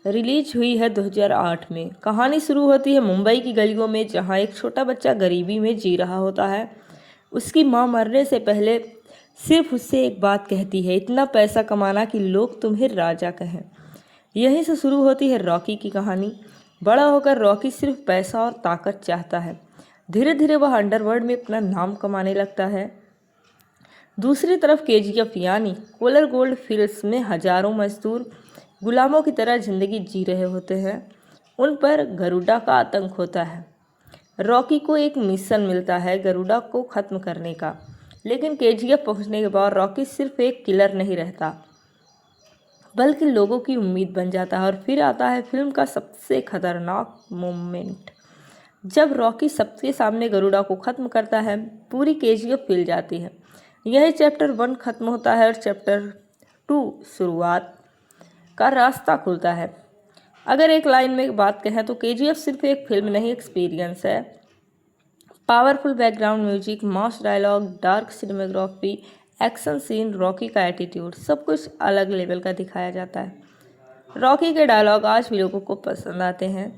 रिलीज हुई है 2008 में। कहानी शुरू होती है मुंबई की गलियों में, जहां एक छोटा बच्चा गरीबी में जी रहा होता है। उसकी मां मरने से पहले सिर्फ उससे एक बात कहती है, इतना पैसा कमाना कि लोग तुम्हें राजा कहें। यहीं से शुरू होती है रॉकी की कहानी। बड़ा होकर रॉकी सिर्फ पैसा और ताकत चाहता है। धीरे धीरे वह अंडरवर्ल्ड में अपना नाम कमाने लगता है। दूसरी तरफ केजीएफ यानी कोलर गोल्ड फील्ड्स में हजारों मजदूर गुलामों की तरह जिंदगी जी रहे होते हैं। उन पर गरुड़ा का आतंक होता है। रॉकी को एक मिशन मिलता है गरुड़ा को ख़त्म करने का, लेकिन केजीएफ पहुंचने के बाद रॉकी सिर्फ एक किलर नहीं रहता, बल्कि लोगों की उम्मीद बन जाता है। और फिर आता है फिल्म का सबसे खतरनाक मोमेंट, जब रॉकी सबके सामने गरुड़ा को ख़त्म करता है। पूरी केजीएफ हिल जाती है। यही चैप्टर 1 ख़त्म होता है और चैप्टर 2 शुरुआत का रास्ता खुलता है। अगर एक लाइन में बात कहें तो केजीएफ सिर्फ एक फिल्म नहीं, एक्सपीरियंस है। Powerful background music, mass dialogue, dark cinematography, action scene, Rocky का एटीट्यूड, सब कुछ अलग लेवल का दिखाया जाता है। रॉकी के डायलॉग आज भी लोगों को पसंद आते हैं।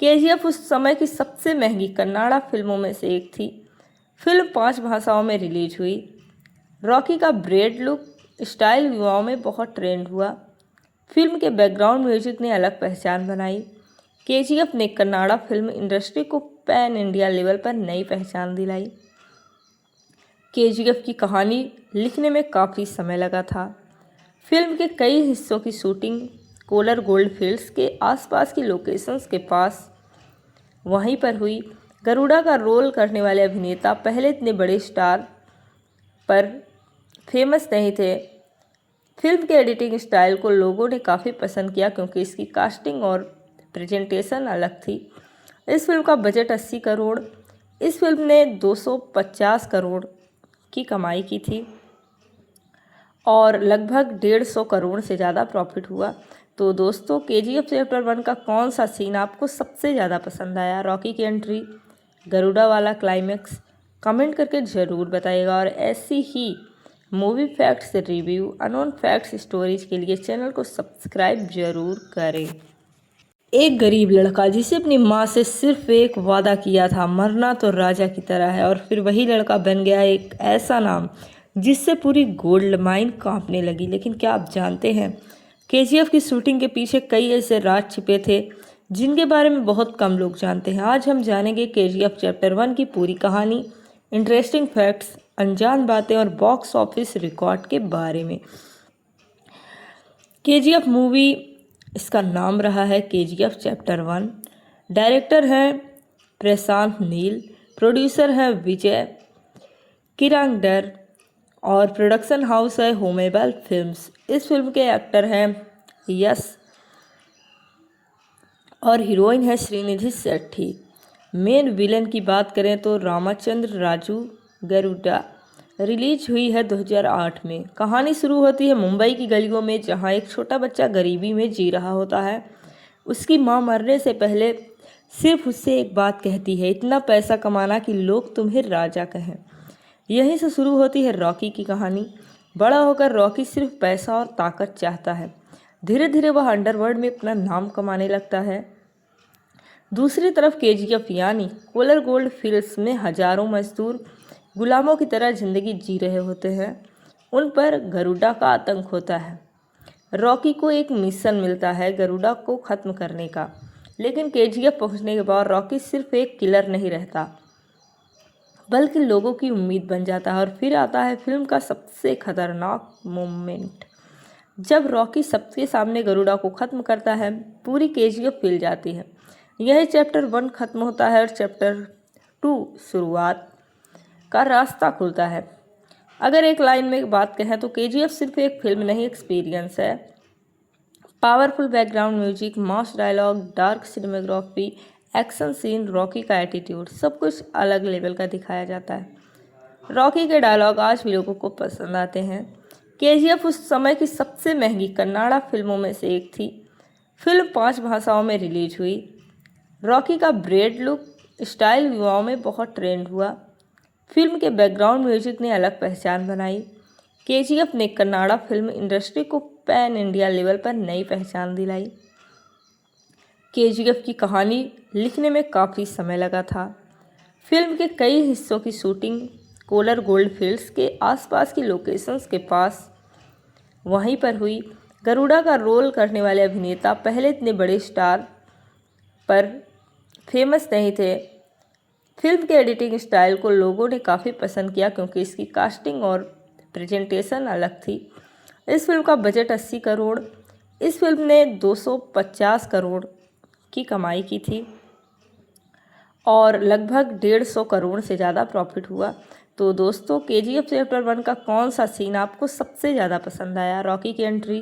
केजीएफ उस समय की सबसे महंगी कन्नाडा फिल्मों में से एक थी। फिल्म 5 भाषाओं में रिलीज हुई। रॉकी का ब्रेड लुक स्टाइल युवाओं में बहुत ट्रेंड हुआ। फिल्म के बैकग्राउंड म्यूजिक ने अलग पहचान बनाई। केजीएफ ने कन्नाडा फिल्म इंडस्ट्री को पैन इंडिया लेवल पर नई पहचान दिलाई। केजीएफ की कहानी लिखने में काफ़ी समय लगा था। फिल्म के कई हिस्सों की शूटिंग कोलर गोल्ड फील्ड्स के आसपास की लोकेशंस के पास वहीं पर हुई। गरुड़ा का रोल करने वाले अभिनेता पहले इतने बड़े स्टार पर फेमस नहीं थे। फिल्म के एडिटिंग स्टाइल को लोगों ने काफ़ी पसंद किया क्योंकि इसकी कास्टिंग और प्रेजेंटेशन अलग थी। इस फिल्म का बजट 80 करोड़। इस फिल्म ने 250 करोड़ की कमाई की थी और लगभग 150 करोड़ से ज़्यादा प्रॉफिट हुआ। तो दोस्तों, केजीएफ चैप्टर 1 का कौन सा सीन आपको सबसे ज़्यादा पसंद आया? रॉकी की एंट्री, गरुड़ा वाला क्लाइमैक्स? कमेंट करके ज़रूर बताइएगा। और ऐसी ही movie facts review, unknown facts stories के लिए चैनल को सब्सक्राइब जरूर करें। एक गरीब लड़का जिसे अपनी माँ से सिर्फ एक वादा किया था, मरना तो राजा की तरह है, और फिर वही लड़का बन गया एक ऐसा नाम जिससे पूरी गोल्ड माइन कांपने लगी। लेकिन क्या आप जानते हैं, केजीएफ की शूटिंग के पीछे कई ऐसे राज छिपे थे जिनके बारे में बहुत कम लोग जानते हैं। आज हम जानेंगे केजीएफ चैप्टर 1 की पूरी कहानी, इंटरेस्टिंग फैक्ट्स, अनजान बातें और बॉक्स ऑफिस रिकॉर्ड के बारे में। केजीएफ मूवी, इसका नाम रहा है केजीएफ चैप्टर 1। डायरेक्टर हैं प्रशांत नील, प्रोड्यूसर हैं विजय किरांगडर और प्रोडक्शन हाउस है होमेबल फिल्म्स। इस फिल्म के एक्टर हैं यश और हीरोइन है श्रीनिधि शेट्टी। मेन विलन की बात करें तो रामचंद्र राजू गरुड़ा। रिलीज हुई है 2008 में। कहानी शुरू होती है मुंबई की गलियों में, जहां एक छोटा बच्चा गरीबी में जी रहा होता है। उसकी मां मरने से पहले सिर्फ उससे एक बात कहती है, इतना पैसा कमाना कि लोग तुम्हें राजा कहें। यहीं से शुरू होती है रॉकी की कहानी। बड़ा होकर रॉकी सिर्फ पैसा और ताकत चाहता है। धीरे धीरे वह अंडरवर्ल्ड में अपना नाम कमाने लगता है। दूसरी तरफ केजीएफ यानी कोलर गोल्ड फील्ड्स में हजारों मजदूर गुलामों की तरह जिंदगी जी रहे होते हैं। उन पर गरुड़ा का आतंक होता है। रॉकी को एक मिशन मिलता है गरुड़ा को ख़त्म करने का, लेकिन केजीएफ पहुंचने के बाद रॉकी सिर्फ एक किलर नहीं रहता, बल्कि लोगों की उम्मीद बन जाता है। और फिर आता है फिल्म का सबसे खतरनाक मोमेंट, जब रॉकी सबके सामने गरुड़ा को ख़त्म करता है। पूरी केजीएफ हिल जाती है। यही चैप्टर 1 ख़त्म होता है और चैप्टर 2 शुरुआत का रास्ता खुलता है। अगर एक लाइन में बात कहें तो केजीएफ सिर्फ एक फिल्म नहीं, एक्सपीरियंस है। Powerful background music, mass dialogue, dark cinematography, action scene, Rocky का एटीट्यूड, सब कुछ अलग लेवल का दिखाया जाता है। रॉकी के डायलॉग आज भी लोगों को पसंद आते हैं। केजीएफ उस समय की सबसे महंगी कन्नाडा फिल्मों में से एक थी। फिल्म 5 भाषाओं में रिलीज हुई। रॉकी का ब्रेड लुक स्टाइल युवाओं में बहुत ट्रेंड हुआ। फिल्म के बैकग्राउंड म्यूजिक ने अलग पहचान बनाई। केजीएफ ने कन्नाडा फिल्म इंडस्ट्री को पैन इंडिया लेवल पर नई पहचान दिलाई। केजीएफ की कहानी लिखने में काफ़ी समय लगा था। फिल्म के कई हिस्सों की शूटिंग कोलर गोल्ड फील्ड्स के आसपास की लोकेशंस के पास वहीं पर हुई। गरुड़ा का रोल करने वाले अभिनेता पहले इतने बड़े स्टार पर फेमस नहीं थे। फिल्म के एडिटिंग स्टाइल को लोगों ने काफ़ी पसंद किया क्योंकि इसकी कास्टिंग और प्रेजेंटेशन अलग थी। इस फिल्म का बजट 80 करोड़, इस फिल्म ने 250 करोड़ की कमाई की थी और लगभग 150 करोड़ से ज़्यादा प्रॉफिट हुआ। तो दोस्तों, केजीएफ चैप्टर 1 का कौन सा सीन आपको सबसे ज़्यादा पसंद आया? रॉकी की एंट्री,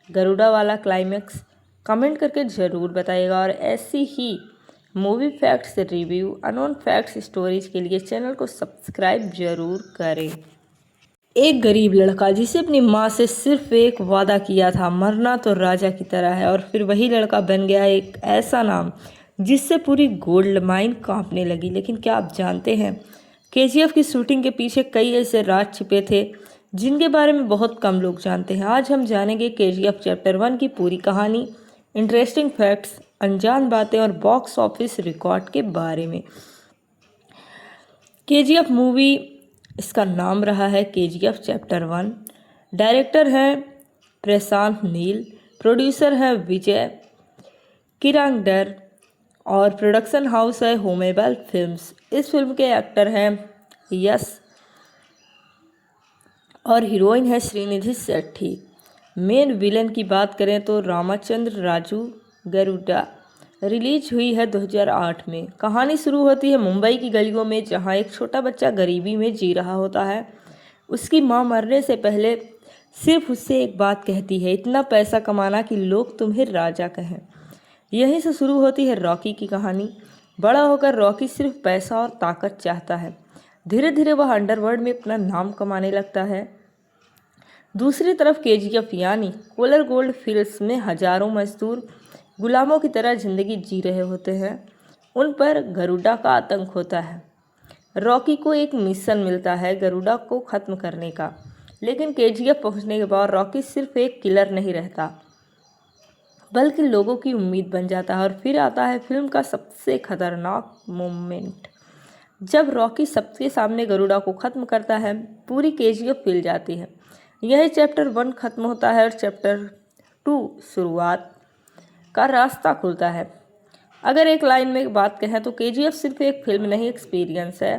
गरुड़ा वाला क्लाइमैक्स, कमेंट करके ज़रूर बताइएगा। और ऐसी ही movie facts review, unknown facts stories के लिए चैनल को सब्सक्राइब जरूर करें। एक गरीब लड़का जिसे अपनी माँ से सिर्फ एक वादा किया था, मरना तो राजा की तरह है, और फिर वही लड़का बन गया एक ऐसा नाम जिससे पूरी गोल्ड माइन कांपने लगी। लेकिन क्या आप जानते हैं, केजीएफ की शूटिंग के पीछे कई ऐसे राज छिपे थे जिनके बारे में बहुत कम लोग जानते हैं। आज हम जानेंगे केजीएफ चैप्टर 1 की पूरी कहानी, इंटरेस्टिंग फैक्ट्स, अनजान बातें और बॉक्स ऑफिस रिकॉर्ड के बारे में। केजीएफ मूवी, इसका नाम रहा है केजीएफ चैप्टर 1। डायरेक्टर हैं प्रशांत नील, प्रोड्यूसर हैं विजय किरांगडर और प्रोडक्शन हाउस है होमेबल फिल्म्स। इस फिल्म के एक्टर हैं यश और हीरोइन है श्रीनिधि शेट्टी। मेन विलन की बात करें तो रामचंद्र राजू गरुड़ा। रिलीज हुई है 2008 में। कहानी शुरू होती है मुंबई की गलियों में, जहां एक छोटा बच्चा गरीबी में जी रहा होता है। उसकी मां मरने से पहले सिर्फ उससे एक बात कहती है, इतना पैसा कमाना कि लोग तुम्हें राजा कहें। यहीं से शुरू होती है रॉकी की कहानी। बड़ा होकर रॉकी सिर्फ पैसा और ताकत चाहता है। धीरे धीरे वह अंडरवर्ल्ड में अपना नाम कमाने लगता है। दूसरी तरफ केजीएफ यानी कोलर गोल्ड फील्ड्स में हजारों मजदूर गुलामों की तरह जिंदगी जी रहे होते हैं। उन पर गरुड़ा का आतंक होता है। रॉकी को एक मिशन मिलता है गरुड़ा को ख़त्म करने का, लेकिन केजीएफ पहुंचने के बाद रॉकी सिर्फ एक किलर नहीं रहता बल्कि लोगों की उम्मीद बन जाता है। और फिर आता है फिल्म का सबसे खतरनाक मोमेंट, जब रॉकी सबके सामने गरुड़ा को ख़त्म करता है। पूरी केजीएफ हिल जाती है। यही चैप्टर 1 खत्म होता है और चैप्टर 2 शुरुआत का रास्ता खुलता है। अगर एक लाइन में बात कहें तो केजीएफ सिर्फ एक फिल्म नहीं, एक्सपीरियंस है।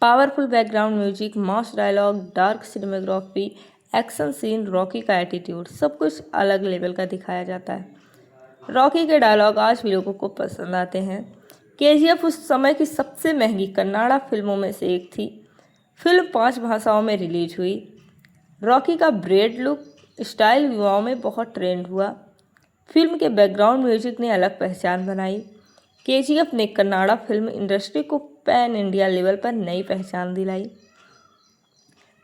Powerful background music, mass dialogue, dark cinematography, action scene, Rocky का एटीट्यूड, सब कुछ अलग लेवल का दिखाया जाता है। रॉकी के डायलॉग आज भी लोगों को पसंद आते हैं। केजीएफ उस समय की सबसे महंगी कन्नाडा फिल्मों में से एक थी। फिल्म 5 भाषाओं में रिलीज हुई। रॉकी का ब्रेड लुक स्टाइल युवाओं में बहुत ट्रेंड हुआ। फिल्म के बैकग्राउंड म्यूजिक ने अलग पहचान बनाई। केजीएफ ने कन्नाडा फिल्म इंडस्ट्री को पैन इंडिया लेवल पर नई पहचान दिलाई।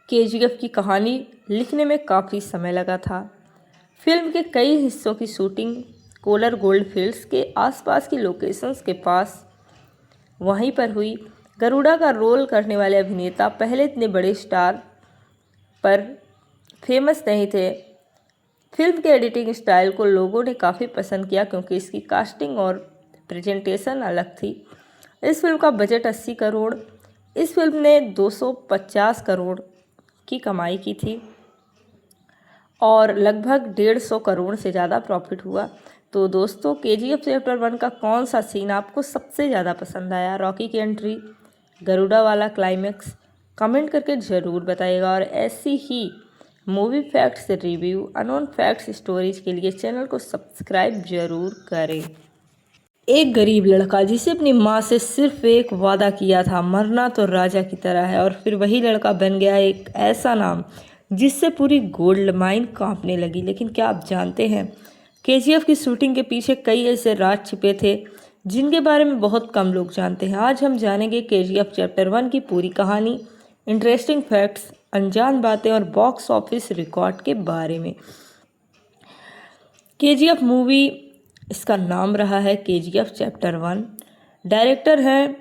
केजीएफ की कहानी लिखने में काफ़ी समय लगा था। फिल्म के कई हिस्सों की शूटिंग कोलर गोल्ड फील्ड्स के आसपास की लोकेशंस के पास वहीं पर हुई। गरुड़ा का रोल करने वाले अभिनेता पहले इतने बड़े स्टार पर फेमस नहीं थे। फिल्म के एडिटिंग स्टाइल को लोगों ने काफ़ी पसंद किया क्योंकि इसकी कास्टिंग और प्रेजेंटेशन अलग थी। इस फिल्म का बजट 80 करोड़, इस फिल्म ने 250 करोड़ की कमाई की थी और लगभग 150 करोड़ से ज़्यादा प्रॉफिट हुआ। तो दोस्तों, केजीएफ चैप्टर 1 का कौन सा सीन आपको सबसे ज़्यादा पसंद आया? रॉकी की एंट्री, गरुड़ा वाला क्लाइमैक्स, कमेंट करके ज़रूर बताइएगा। और ऐसी ही movie facts review, unknown facts stories के लिए चैनल को सब्सक्राइब जरूर करें। एक गरीब लड़का जिसे अपनी माँ से सिर्फ एक वादा किया था, मरना तो राजा की तरह है, और फिर वही लड़का बन गया एक ऐसा नाम जिससे पूरी गोल्ड माइन कांपने लगी। लेकिन क्या आप जानते हैं, केजीएफ की शूटिंग के पीछे कई ऐसे राज छिपे थे जिनके बारे में बहुत कम लोग जानते हैं। आज हम जानेंगे केजीएफ चैप्टर 1 की पूरी कहानी, इंटरेस्टिंग फैक्ट्स, अनजान बातें और बॉक्स ऑफिस रिकॉर्ड के बारे में। केजीएफ मूवी, इसका नाम रहा है केजीएफ चैप्टर 1। डायरेक्टर हैं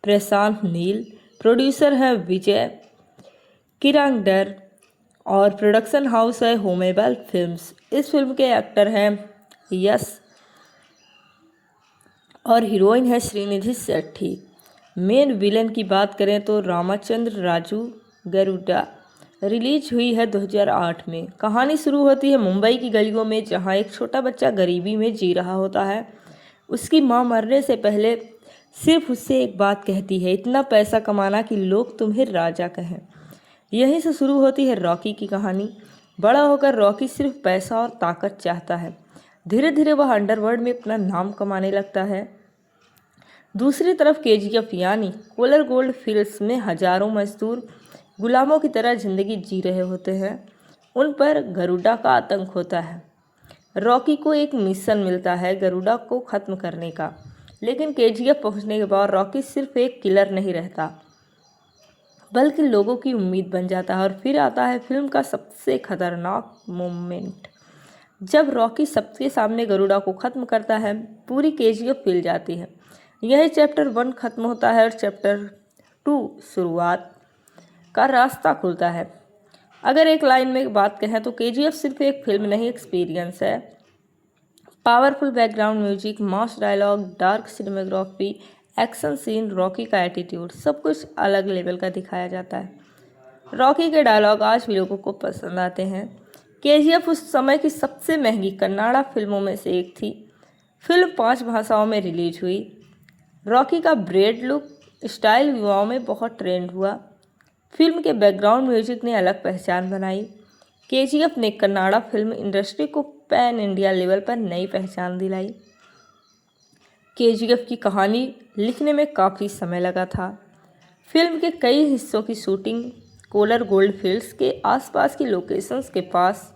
प्रशांत नील, प्रोड्यूसर हैं विजय किरांगडर और प्रोडक्शन हाउस है होमेबल फिल्म्स। इस फिल्म के एक्टर हैं यश और हीरोइन है श्रीनिधि शेट्टी। मेन विलन की बात करें तो रामचंद्र राजू गरुड़ा। रिलीज हुई है 2008 में। कहानी शुरू होती है मुंबई की गलियों में, जहां एक छोटा बच्चा गरीबी में जी रहा होता है। उसकी मां मरने से पहले सिर्फ उससे एक बात कहती है, इतना पैसा कमाना कि लोग तुम्हें राजा कहें। यहीं से शुरू होती है रॉकी की कहानी। बड़ा होकर रॉकी सिर्फ पैसा और ताकत चाहता है। धीरे धीरे वह अंडरवर्ल्ड में अपना नाम कमाने लगता है। दूसरी तरफ केजीएफ यानी कोलर गोल्ड फील्ड्स में हजारों मजदूर गुलामों की तरह जिंदगी जी रहे होते हैं। उन पर गरुड़ा का आतंक होता है। रॉकी को एक मिशन मिलता है गरुड़ा को ख़त्म करने का, लेकिन केजीएफ पहुंचने के बाद रॉकी सिर्फ एक किलर नहीं रहता, बल्कि लोगों की उम्मीद बन जाता है। और फिर आता है फिल्म का सबसे खतरनाक मोमेंट, जब रॉकी सबके सामने गरुड़ा को ख़त्म करता है। पूरी केजीएफ हिल जाती है। यही चैप्टर 1 ख़त्म होता है और चैप्टर 2 शुरुआत का रास्ता खुलता है। अगर एक लाइन में बात कहें तो केजीएफ सिर्फ एक फिल्म नहीं, एक्सपीरियंस है। Powerful background music, mass dialogue, dark cinematography, action scene, Rocky का एटीट्यूड, सब कुछ अलग लेवल का दिखाया जाता है। रॉकी के डायलॉग आज भी लोगों को पसंद आते हैं। केजीएफ उस समय की सबसे महंगी कन्नाडा फिल्मों में से एक थी। फिल्म 5 भाषाओं में रिलीज हुई। रॉकी का ब्रेड लुक स्टाइल युवाओं में बहुत ट्रेंड हुआ। फिल्म के बैकग्राउंड म्यूजिक ने अलग पहचान बनाई। केजीएफ ने कन्नाडा फिल्म इंडस्ट्री को पैन इंडिया लेवल पर नई पहचान दिलाई। केजीएफ की कहानी लिखने में काफ़ी समय लगा था। फिल्म के कई हिस्सों की शूटिंग कोलर गोल्ड फील्ड्स के आसपास की लोकेशंस के पास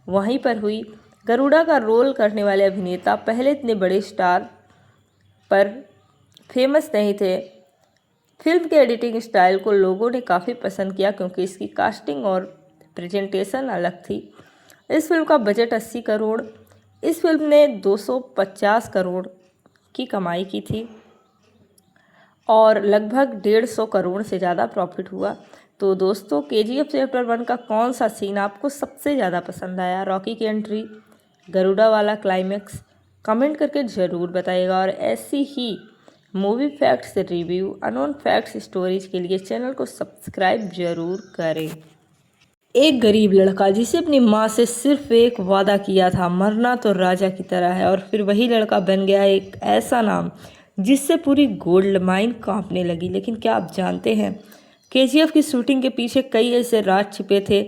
वहीं पर हुई। गरुड़ा का रोल करने वाले अभिनेता पहले इतने बड़े स्टार पर फेमस नहीं थे। फिल्म के एडिटिंग स्टाइल को लोगों ने काफ़ी पसंद किया, क्योंकि इसकी कास्टिंग और प्रेजेंटेशन अलग थी। इस फिल्म का बजट 80 करोड़। इस फिल्म ने 250 करोड़ की कमाई की थी और लगभग 150 करोड़ से ज़्यादा प्रॉफिट हुआ। तो दोस्तों, केजीएफ चैप्टर 1 का कौन सा सीन आपको सबसे ज़्यादा पसंद आया? रॉकी की एंट्री, गरुड़ा वाला क्लाइमैक्स? कमेंट करके ज़रूर बताइएगा। और ऐसी ही movie facts review, unknown facts stories के लिए चैनल को सब्सक्राइब जरूर करें। एक गरीब लड़का जिसे अपनी माँ से सिर्फ एक वादा किया था, मरना तो राजा की तरह है, और फिर वही लड़का बन गया एक ऐसा नाम जिससे पूरी गोल्ड माइन कांपने लगी। लेकिन क्या आप जानते हैं, केजीएफ की शूटिंग के पीछे कई ऐसे राज छिपे थे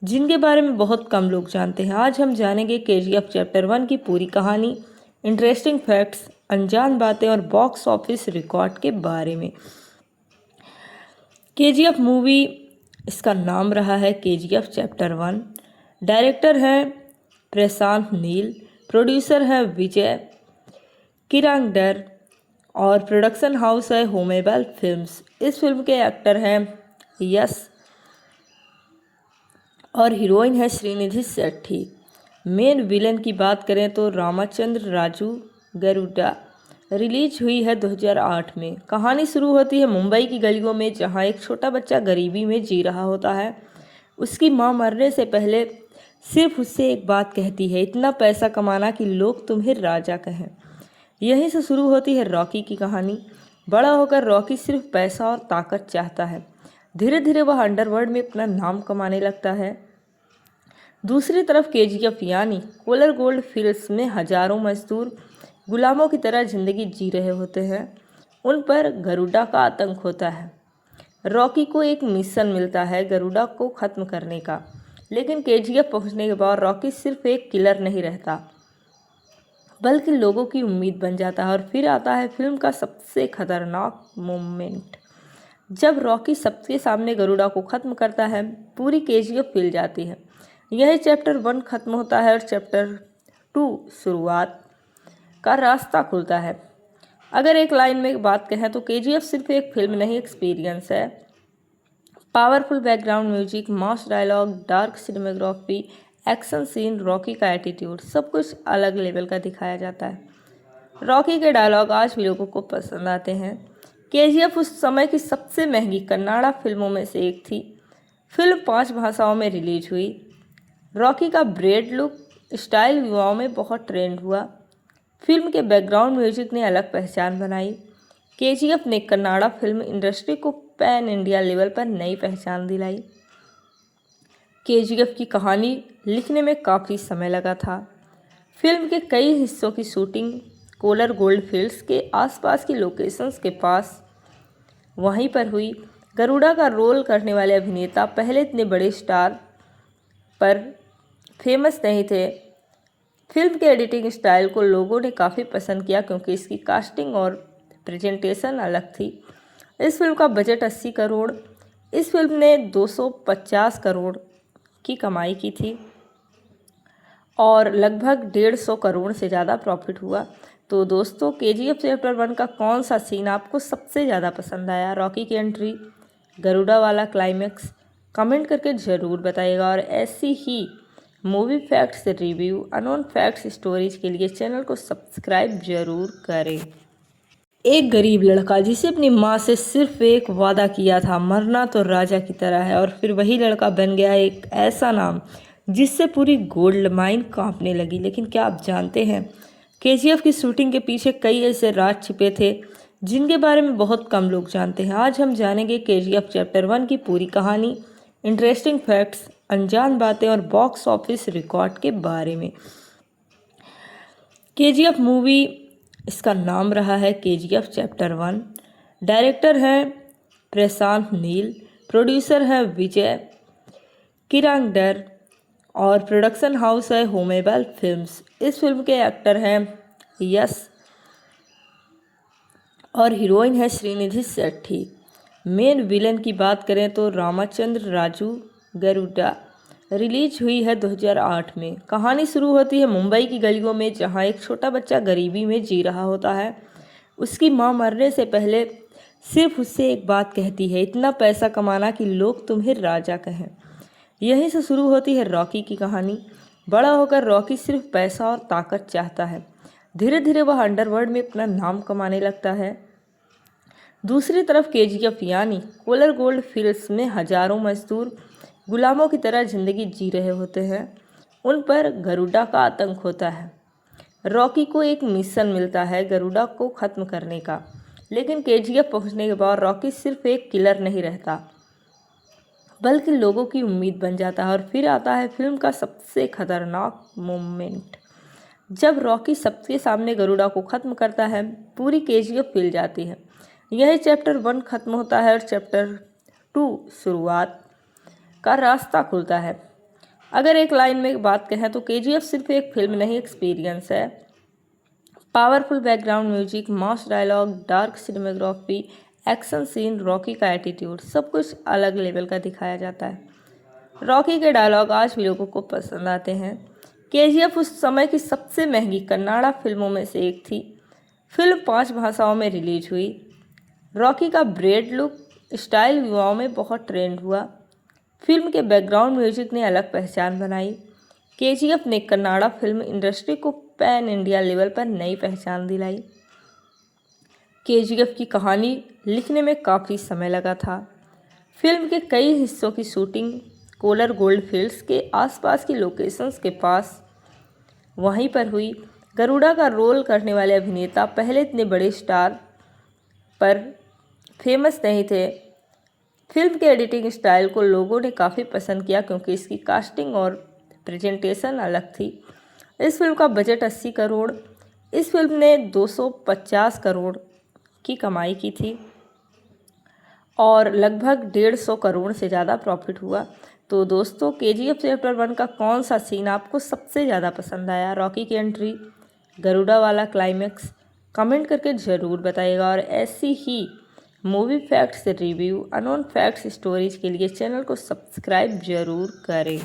जिनके बारे में बहुत कम लोग जानते हैं। आज हम जानेंगे केजीएफ चैप्टर 1 की पूरी कहानी, इंटरेस्टिंग फैक्ट्स, अनजान बातें और बॉक्स ऑफिस रिकॉर्ड के बारे में। केजीएफ मूवी, इसका नाम रहा है केजीएफ चैप्टर 1। डायरेक्टर हैं प्रशांत नील, प्रोड्यूसर हैं विजय किरांगडर और प्रोडक्शन हाउस है होमेबल फिल्म्स। इस फिल्म के एक्टर हैं यश और हीरोइन है श्रीनिधि शेट्टी। मेन विलन की बात करें तो रामचंद्र राजू गरुड़ा। रिलीज हुई है 2008 में। कहानी शुरू होती है मुंबई की गलियों में, जहां एक छोटा बच्चा गरीबी में जी रहा होता है। उसकी मां मरने से पहले सिर्फ उससे एक बात कहती है, इतना पैसा कमाना कि लोग तुम्हें राजा कहें। यहीं से शुरू होती है रॉकी की कहानी। बड़ा होकर रॉकी सिर्फ पैसा और ताकत चाहता है। धीरे धीरे वह अंडरवर्ल्ड में अपना नाम कमाने लगता है। दूसरी तरफ केजीएफ यानी कोलर गोल्ड फील्ड्स में हजारों मजदूर गुलामों की तरह जिंदगी जी रहे होते हैं। उन पर गरुड़ा का आतंक होता है। रॉकी को एक मिशन मिलता है गरुड़ा को ख़त्म करने का, लेकिन केजीएफ पहुंचने के बाद रॉकी सिर्फ एक किलर नहीं रहता, बल्कि लोगों की उम्मीद बन जाता है। और फिर आता है फिल्म का सबसे खतरनाक मोमेंट, जब रॉकी सबके सामने गरुड़ा को ख़त्म करता है। पूरी केजीएफ हिल जाती है। यही चैप्टर 1 ख़त्म होता है और चैप्टर 2 शुरुआत का रास्ता खुलता है। अगर एक लाइन में बात कहें तो केजीएफ सिर्फ एक फिल्म नहीं, एक्सपीरियंस है। Powerful background music, mass dialogue, dark cinematography, action scene, Rocky का एटीट्यूड, सब कुछ अलग लेवल का दिखाया जाता है। रॉकी के डायलॉग आज भी लोगों को पसंद आते हैं। केजीएफ उस समय की सबसे महंगी कन्नाडा फिल्मों में से एक थी। फिल्म 5 भाषाओं में रिलीज हुई। रॉकी का ब्रेड लुक स्टाइल युवाओं में बहुत ट्रेंड हुआ। फिल्म के बैकग्राउंड म्यूजिक ने अलग पहचान बनाई। केजीएफ ने कन्नाड़ा फिल्म इंडस्ट्री को पैन इंडिया लेवल पर नई पहचान दिलाई। केजीएफ की कहानी लिखने में काफ़ी समय लगा था। फिल्म के कई हिस्सों की शूटिंग कोलर गोल्ड फील्ड्स के आसपास की लोकेशंस के पास वहीं पर हुई। गरुड़ा का रोल करने वाले अभिनेता पहले इतने बड़े स्टार पर फेमस नहीं थे। फिल्म के एडिटिंग स्टाइल को लोगों ने काफ़ी पसंद किया क्योंकि इसकी कास्टिंग और प्रेजेंटेशन अलग थी। इस फिल्म का बजट 80 करोड़, इस फिल्म ने 250 करोड़ की कमाई की थी और लगभग 150 करोड़ से ज़्यादा प्रॉफिट हुआ। तो दोस्तों, केजीएफ चैप्टर 1 का कौन सा सीन आपको सबसे ज़्यादा पसंद आया? रॉकी की एंट्री, गरुड़ा वाला क्लाइमैक्स? कमेंट करके ज़रूर बताइएगा। और ऐसी ही movie facts review, unknown facts stories के लिए चैनल को सब्सक्राइब जरूर करें। एक गरीब लड़का जिसे अपनी माँ से सिर्फ एक वादा किया था, मरना तो राजा की तरह है, और फिर वही लड़का बन गया एक ऐसा नाम जिससे पूरी गोल्ड माइन कांपने लगी। लेकिन क्या आप जानते हैं, केजीएफ की शूटिंग के पीछे कई ऐसे राज छिपे थे जिनके बारे में बहुत कम लोग जानते हैं। आज हम जानेंगे केजीएफ चैप्टर 1 की पूरी कहानी, इंटरेस्टिंग फैक्ट्स, अनजान बातें और बॉक्स ऑफिस रिकॉर्ड के बारे में। केजीएफ मूवी, इसका नाम रहा है केजीएफ चैप्टर 1। डायरेक्टर हैं प्रशांत नील, प्रोड्यूसर हैं विजय किरांगडर और प्रोडक्शन हाउस है होमेबल फिल्म्स। इस फिल्म के एक्टर हैं यश और हीरोइन है श्रीनिधि शेट्टी। मेन विलन की बात करें तो रामचंद्र राजू गरुड़ा। रिलीज हुई है 2008 में। कहानी शुरू होती है मुंबई की गलियों में, जहां एक छोटा बच्चा गरीबी में जी रहा होता है। उसकी मां मरने से पहले सिर्फ उससे एक बात कहती है, इतना पैसा कमाना कि लोग तुम्हें राजा कहें। यहीं से शुरू होती है रॉकी की कहानी। बड़ा होकर रॉकी सिर्फ पैसा और ताकत चाहता है। धीरे धीरे वह अंडरवर्ल्ड में अपना नाम कमाने लगता है। दूसरी तरफ केजीएफ यानी कोलर गोल्ड फील्ड्स में हजारों मजदूर गुलामों की तरह जिंदगी जी रहे होते हैं। उन पर गरुड़ा का आतंक होता है। रॉकी को एक मिशन मिलता है गरुड़ा को ख़त्म करने का, लेकिन केजीएफ पहुंचने के बाद रॉकी सिर्फ एक किलर नहीं रहता बल्कि लोगों की उम्मीद बन जाता है। और फिर आता है फिल्म का सबसे खतरनाक मोमेंट, जब रॉकी सबके सामने गरुड़ा को ख़त्म करता है। पूरी केजीएफ हिल जाती है। यही चैप्टर 1 खत्म होता है और चैप्टर 2 शुरुआत का रास्ता खुलता है। अगर एक लाइन में बात कहें तो केजीएफ सिर्फ एक फिल्म नहीं, एक्सपीरियंस है। Powerful background music, mass dialogue, dark cinematography, action scene, Rocky का एटीट्यूड, सब कुछ अलग लेवल का दिखाया जाता है। रॉकी के डायलॉग आज भी लोगों को पसंद आते हैं। केजीएफ उस समय की सबसे महंगी कन्नाड़ा फिल्मों में से एक थी। फिल्म 5 भाषाओं में रिलीज हुई। रॉकी का ब्रेड लुक स्टाइल युवाओं में बहुत ट्रेंड हुआ। फिल्म के बैकग्राउंड म्यूजिक ने अलग पहचान बनाई। केजीएफ ने कन्नाड़ा फिल्म इंडस्ट्री को पैन इंडिया लेवल पर नई पहचान दिलाई। केजीएफ की कहानी लिखने में काफ़ी समय लगा था। फिल्म के कई हिस्सों की शूटिंग कोलर गोल्ड फील्ड्स के आसपास की लोकेशंस के पास वहीं पर हुई। गरुड़ा का रोल करने वाले अभिनेता पहले इतने बड़े स्टार पर फेमस नहीं थे। फिल्म के एडिटिंग स्टाइल को लोगों ने काफ़ी पसंद किया क्योंकि इसकी कास्टिंग और प्रेजेंटेशन अलग थी। इस फिल्म का बजट 80 करोड़, इस फिल्म ने 250 करोड़ की कमाई की थी और लगभग 150 करोड़ से ज़्यादा प्रॉफिट हुआ। तो दोस्तों, केजीएफ चैप्टर 1 का कौन सा सीन आपको सबसे ज़्यादा पसंद आया? रॉकी की एंट्री, गरुड़ा वाला क्लाइमैक्स? कमेंट करके ज़रूर बताइएगा। और ऐसी ही movie facts review, unknown facts stories के लिए चैनल को सब्सक्राइब जरूर करें।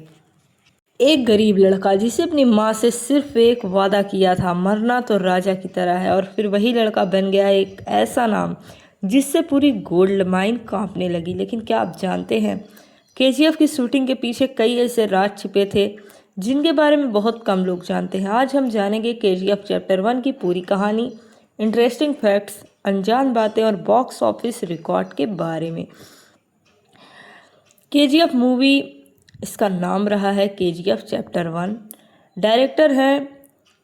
एक गरीब लड़का जिसे अपनी माँ से सिर्फ एक वादा किया था, मरना तो राजा की तरह है, और फिर वही लड़का बन गया एक ऐसा नाम जिससे पूरी गोल्ड माइन कांपने लगी। लेकिन क्या आप जानते हैं, केजीएफ की शूटिंग के पीछे कई ऐसे राज छिपे थे जिनके बारे में बहुत कम लोग जानते हैं। आज हम जानेंगे केजीएफ चैप्टर 1 की पूरी कहानी, इंटरेस्टिंग फैक्ट्स, अनजान बातें और बॉक्स ऑफिस रिकॉर्ड के बारे में। केजीएफ मूवी, इसका नाम रहा है केजीएफ चैप्टर 1। डायरेक्टर हैं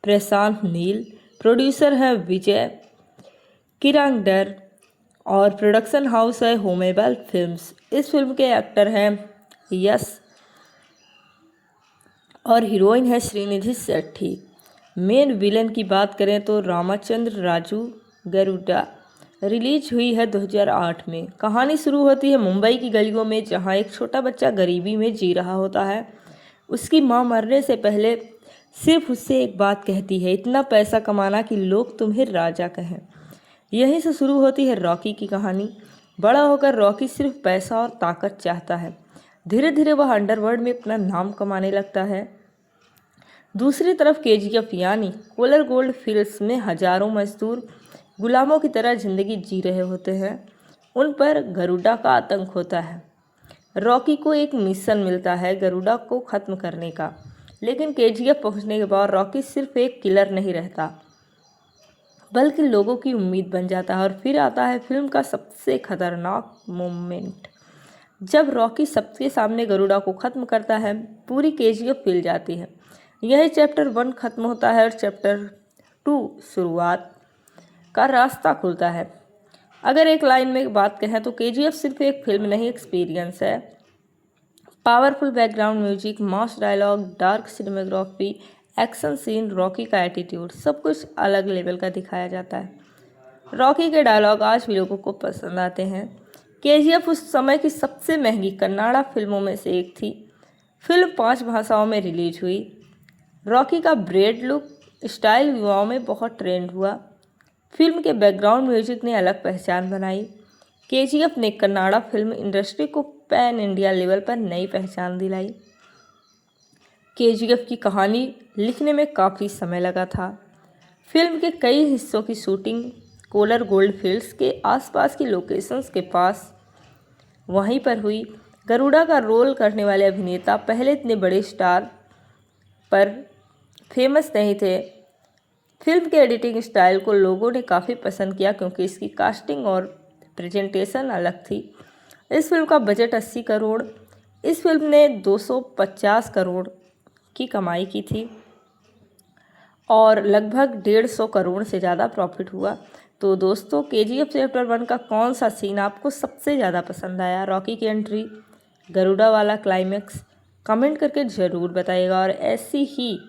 प्रशांत नील, प्रोड्यूसर हैं विजय किरांगडर और प्रोडक्शन हाउस है होमेबल फिल्म्स। इस फिल्म के एक्टर हैं यश और हीरोइन है श्रीनिधि शेट्टी। मेन विलन की बात करें तो रामचंद्र राजू गरुड़ा। रिलीज हुई है 2008 में। कहानी शुरू होती है मुंबई की गलियों में, जहां एक छोटा बच्चा गरीबी में जी रहा होता है। उसकी मां मरने से पहले सिर्फ उससे एक बात कहती है, इतना पैसा कमाना कि लोग तुम्हें राजा कहें। यहीं से शुरू होती है रॉकी की कहानी। बड़ा होकर रॉकी सिर्फ पैसा और ताकत चाहता है। धीरे धीरे वह अंडरवर्ल्ड में अपना नाम कमाने लगता है। दूसरी तरफ केजीएफ यानी कोलर गोल्ड फील्ड्स में हजारों मजदूर गुलामों की तरह जिंदगी जी रहे होते हैं। उन पर गरुड़ा का आतंक होता है। रॉकी को एक मिशन मिलता है गरुड़ा को ख़त्म करने का, लेकिन केजीएफ पहुंचने के बाद रॉकी सिर्फ एक किलर नहीं रहता, बल्कि लोगों की उम्मीद बन जाता है। और फिर आता है फिल्म का सबसे खतरनाक मोमेंट, जब रॉकी सबके सामने गरुड़ा को ख़त्म करता है। पूरी केजीएफ हिल जाती है। यही चैप्टर 1 ख़त्म होता है और चैप्टर 2 शुरुआत का रास्ता खुलता है। अगर एक लाइन में बात कहें तो केजीएफ सिर्फ एक फिल्म नहीं, एक्सपीरियंस है। Powerful background music, mass dialogue, dark cinematography, action scene, Rocky का एटीट्यूड, सब कुछ अलग लेवल का दिखाया जाता है। रॉकी के डायलॉग आज भी लोगों को पसंद आते हैं। केजीएफ उस समय की सबसे महंगी कन्नाडा फिल्मों में से एक थी। फिल्म 5 भाषाओं में रिलीज हुई। रॉकी का ब्रेड लुक स्टाइल युवाओं में बहुत ट्रेंड हुआ। फिल्म के बैकग्राउंड म्यूजिक ने अलग पहचान बनाई। केजीएफ ने कन्नाडा फिल्म इंडस्ट्री को पैन इंडिया लेवल पर नई पहचान दिलाई। केजीएफ की कहानी लिखने में काफ़ी समय लगा था। फिल्म के कई हिस्सों की शूटिंग कोलर गोल्ड फील्ड्स के आसपास की लोकेशंस के पास वहीं पर हुई। गरुड़ा का रोल करने वाले अभिनेता पहले इतने बड़े स्टार पर फेमस नहीं थे। फिल्म के एडिटिंग स्टाइल को लोगों ने काफ़ी पसंद किया, क्योंकि इसकी कास्टिंग और प्रेजेंटेशन अलग थी। इस फिल्म का बजट 80 करोड़। इस फिल्म ने 250 करोड़ की कमाई की थी और लगभग 150 करोड़ से ज़्यादा प्रॉफिट हुआ। तो दोस्तों, केजीएफ चैप्टर 1 का कौन सा सीन आपको सबसे ज़्यादा पसंद आया? रॉकी की एंट्री, गरुड़ा वाला क्लाइमैक्स? कमेंट करके ज़रूर बताइएगा। और ऐसी ही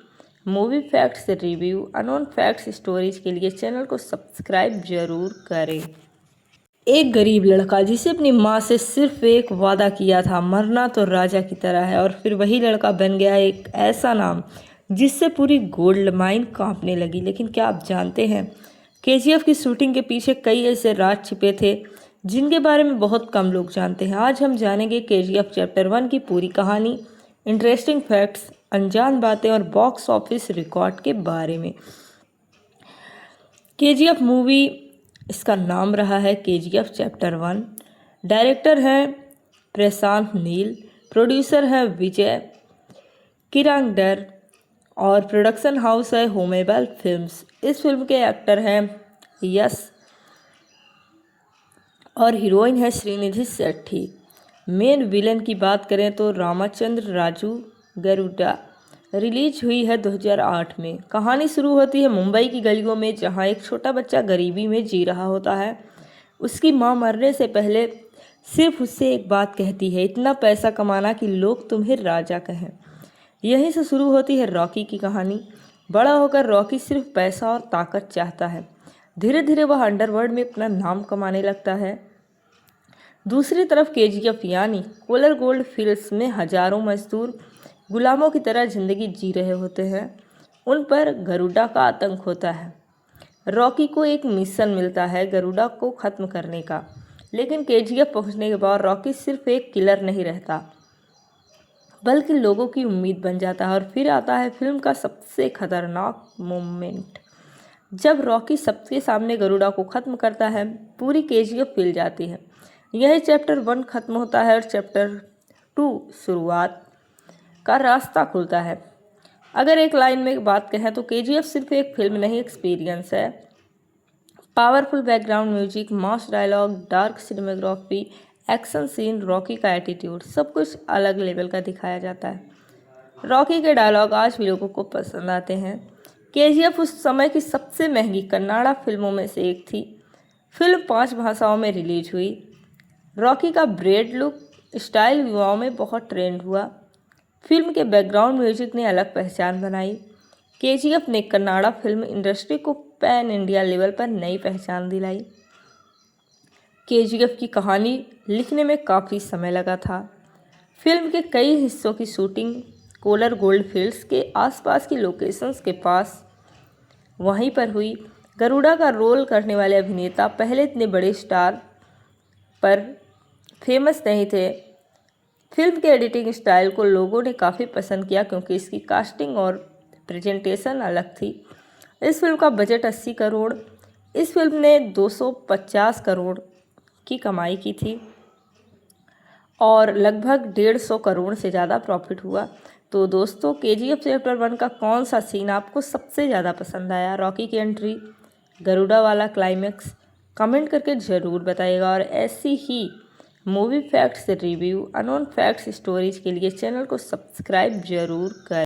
movie facts review, unknown facts stories के लिए चैनल को सब्सक्राइब जरूर करें। एक गरीब लड़का जिसे अपनी माँ से सिर्फ एक वादा किया था, मरना तो राजा की तरह है, और फिर वही लड़का बन गया एक ऐसा नाम जिससे पूरी गोल्ड माइन कांपने लगी। लेकिन क्या आप जानते हैं, केजीएफ की शूटिंग के पीछे कई ऐसे राज छिपे थे जिनके बारे में बहुत कम लोग जानते हैं। आज हम जानेंगे केजीएफ चैप्टर 1 की पूरी कहानी, इंटरेस्टिंग फैक्ट्स, अनजान बातें और बॉक्स ऑफिस रिकॉर्ड के बारे में। केजीएफ मूवी, इसका नाम रहा है केजीएफ चैप्टर 1। डायरेक्टर हैं प्रशांत नील, प्रोड्यूसर हैं विजय किरांगडर और प्रोडक्शन हाउस है होमेबल फिल्म्स। इस फिल्म के एक्टर हैं यश और हीरोइन है श्रीनिधि शेट्टी। मेन विलन की बात करें तो रामचंद्र राजू गरुड़ा। रिलीज हुई है 2008 में। कहानी शुरू होती है मुंबई की गलियों में, जहां एक छोटा बच्चा गरीबी में जी रहा होता है। उसकी मां मरने से पहले सिर्फ उससे एक बात कहती है, इतना पैसा कमाना कि लोग तुम्हें राजा कहें। यहीं से शुरू होती है रॉकी की कहानी। बड़ा होकर रॉकी सिर्फ पैसा और ताकत चाहता है। धीरे धीरे वह अंडरवर्ल्ड में अपना नाम कमाने लगता है। दूसरी तरफ केजीएफ यानी कोलर गोल्ड फील्ड्स में हजारों मजदूर गुलामों की तरह जिंदगी जी रहे होते हैं। उन पर गरुड़ा का आतंक होता है। रॉकी को एक मिशन मिलता है गरुड़ा को ख़त्म करने का, लेकिन केजीएफ पहुंचने के बाद रॉकी सिर्फ एक किलर नहीं रहता, बल्कि लोगों की उम्मीद बन जाता है। और फिर आता है फिल्म का सबसे खतरनाक मोमेंट, जब रॉकी सबके सामने गरुड़ा को ख़त्म करता है। पूरी केजीएफ हिल जाती है। यही चैप्टर 1 ख़त्म होता है और चैप्टर 2 शुरुआत का रास्ता खुलता है। अगर एक लाइन में बात कहें तो केजीएफ सिर्फ एक फिल्म नहीं, एक्सपीरियंस है। Powerful background music, mass dialogue, dark cinematography, action scene, Rocky का एटीट्यूड, सब कुछ अलग लेवल का दिखाया जाता है। रॉकी के डायलॉग आज भी लोगों को पसंद आते हैं। केजीएफ उस समय की सबसे महंगी कन्नाडा फिल्मों में से एक थी। फिल्म 5 भाषाओं में रिलीज हुई। रॉकी का ब्रेड लुक स्टाइल युवाओं में बहुत ट्रेंड हुआ। फिल्म के बैकग्राउंड म्यूजिक ने अलग पहचान बनाई। केजीएफ ने कन्नाडा फिल्म इंडस्ट्री को पैन इंडिया लेवल पर नई पहचान दिलाई। केजीएफ की कहानी लिखने में काफ़ी समय लगा था। फिल्म के कई हिस्सों की शूटिंग कोलर गोल्ड फील्ड्स के आसपास की लोकेशंस के पास वहीं पर हुई। गरुड़ा का रोल करने वाले अभिनेता पहले इतने बड़े स्टार पर फेमस नहीं थे। फिल्म के एडिटिंग स्टाइल को लोगों ने काफ़ी पसंद किया क्योंकि इसकी कास्टिंग और प्रेजेंटेशन अलग थी। इस फिल्म का बजट 80 करोड़। इस फिल्म ने 250 करोड़ की कमाई की थी और लगभग 150 करोड़ से ज़्यादा प्रॉफिट हुआ। तो दोस्तों, केजीएफ चैप्टर 1 का कौन सा सीन आपको सबसे ज़्यादा पसंद आया? रॉकी की एंट्री, गरुड़ा वाला क्लाइमेक्स? कमेंट करके ज़रूर बताइएगा। और ऐसी ही movie facts review, unknown facts stories के लिए चैनल को सब्सक्राइब जरूर करें।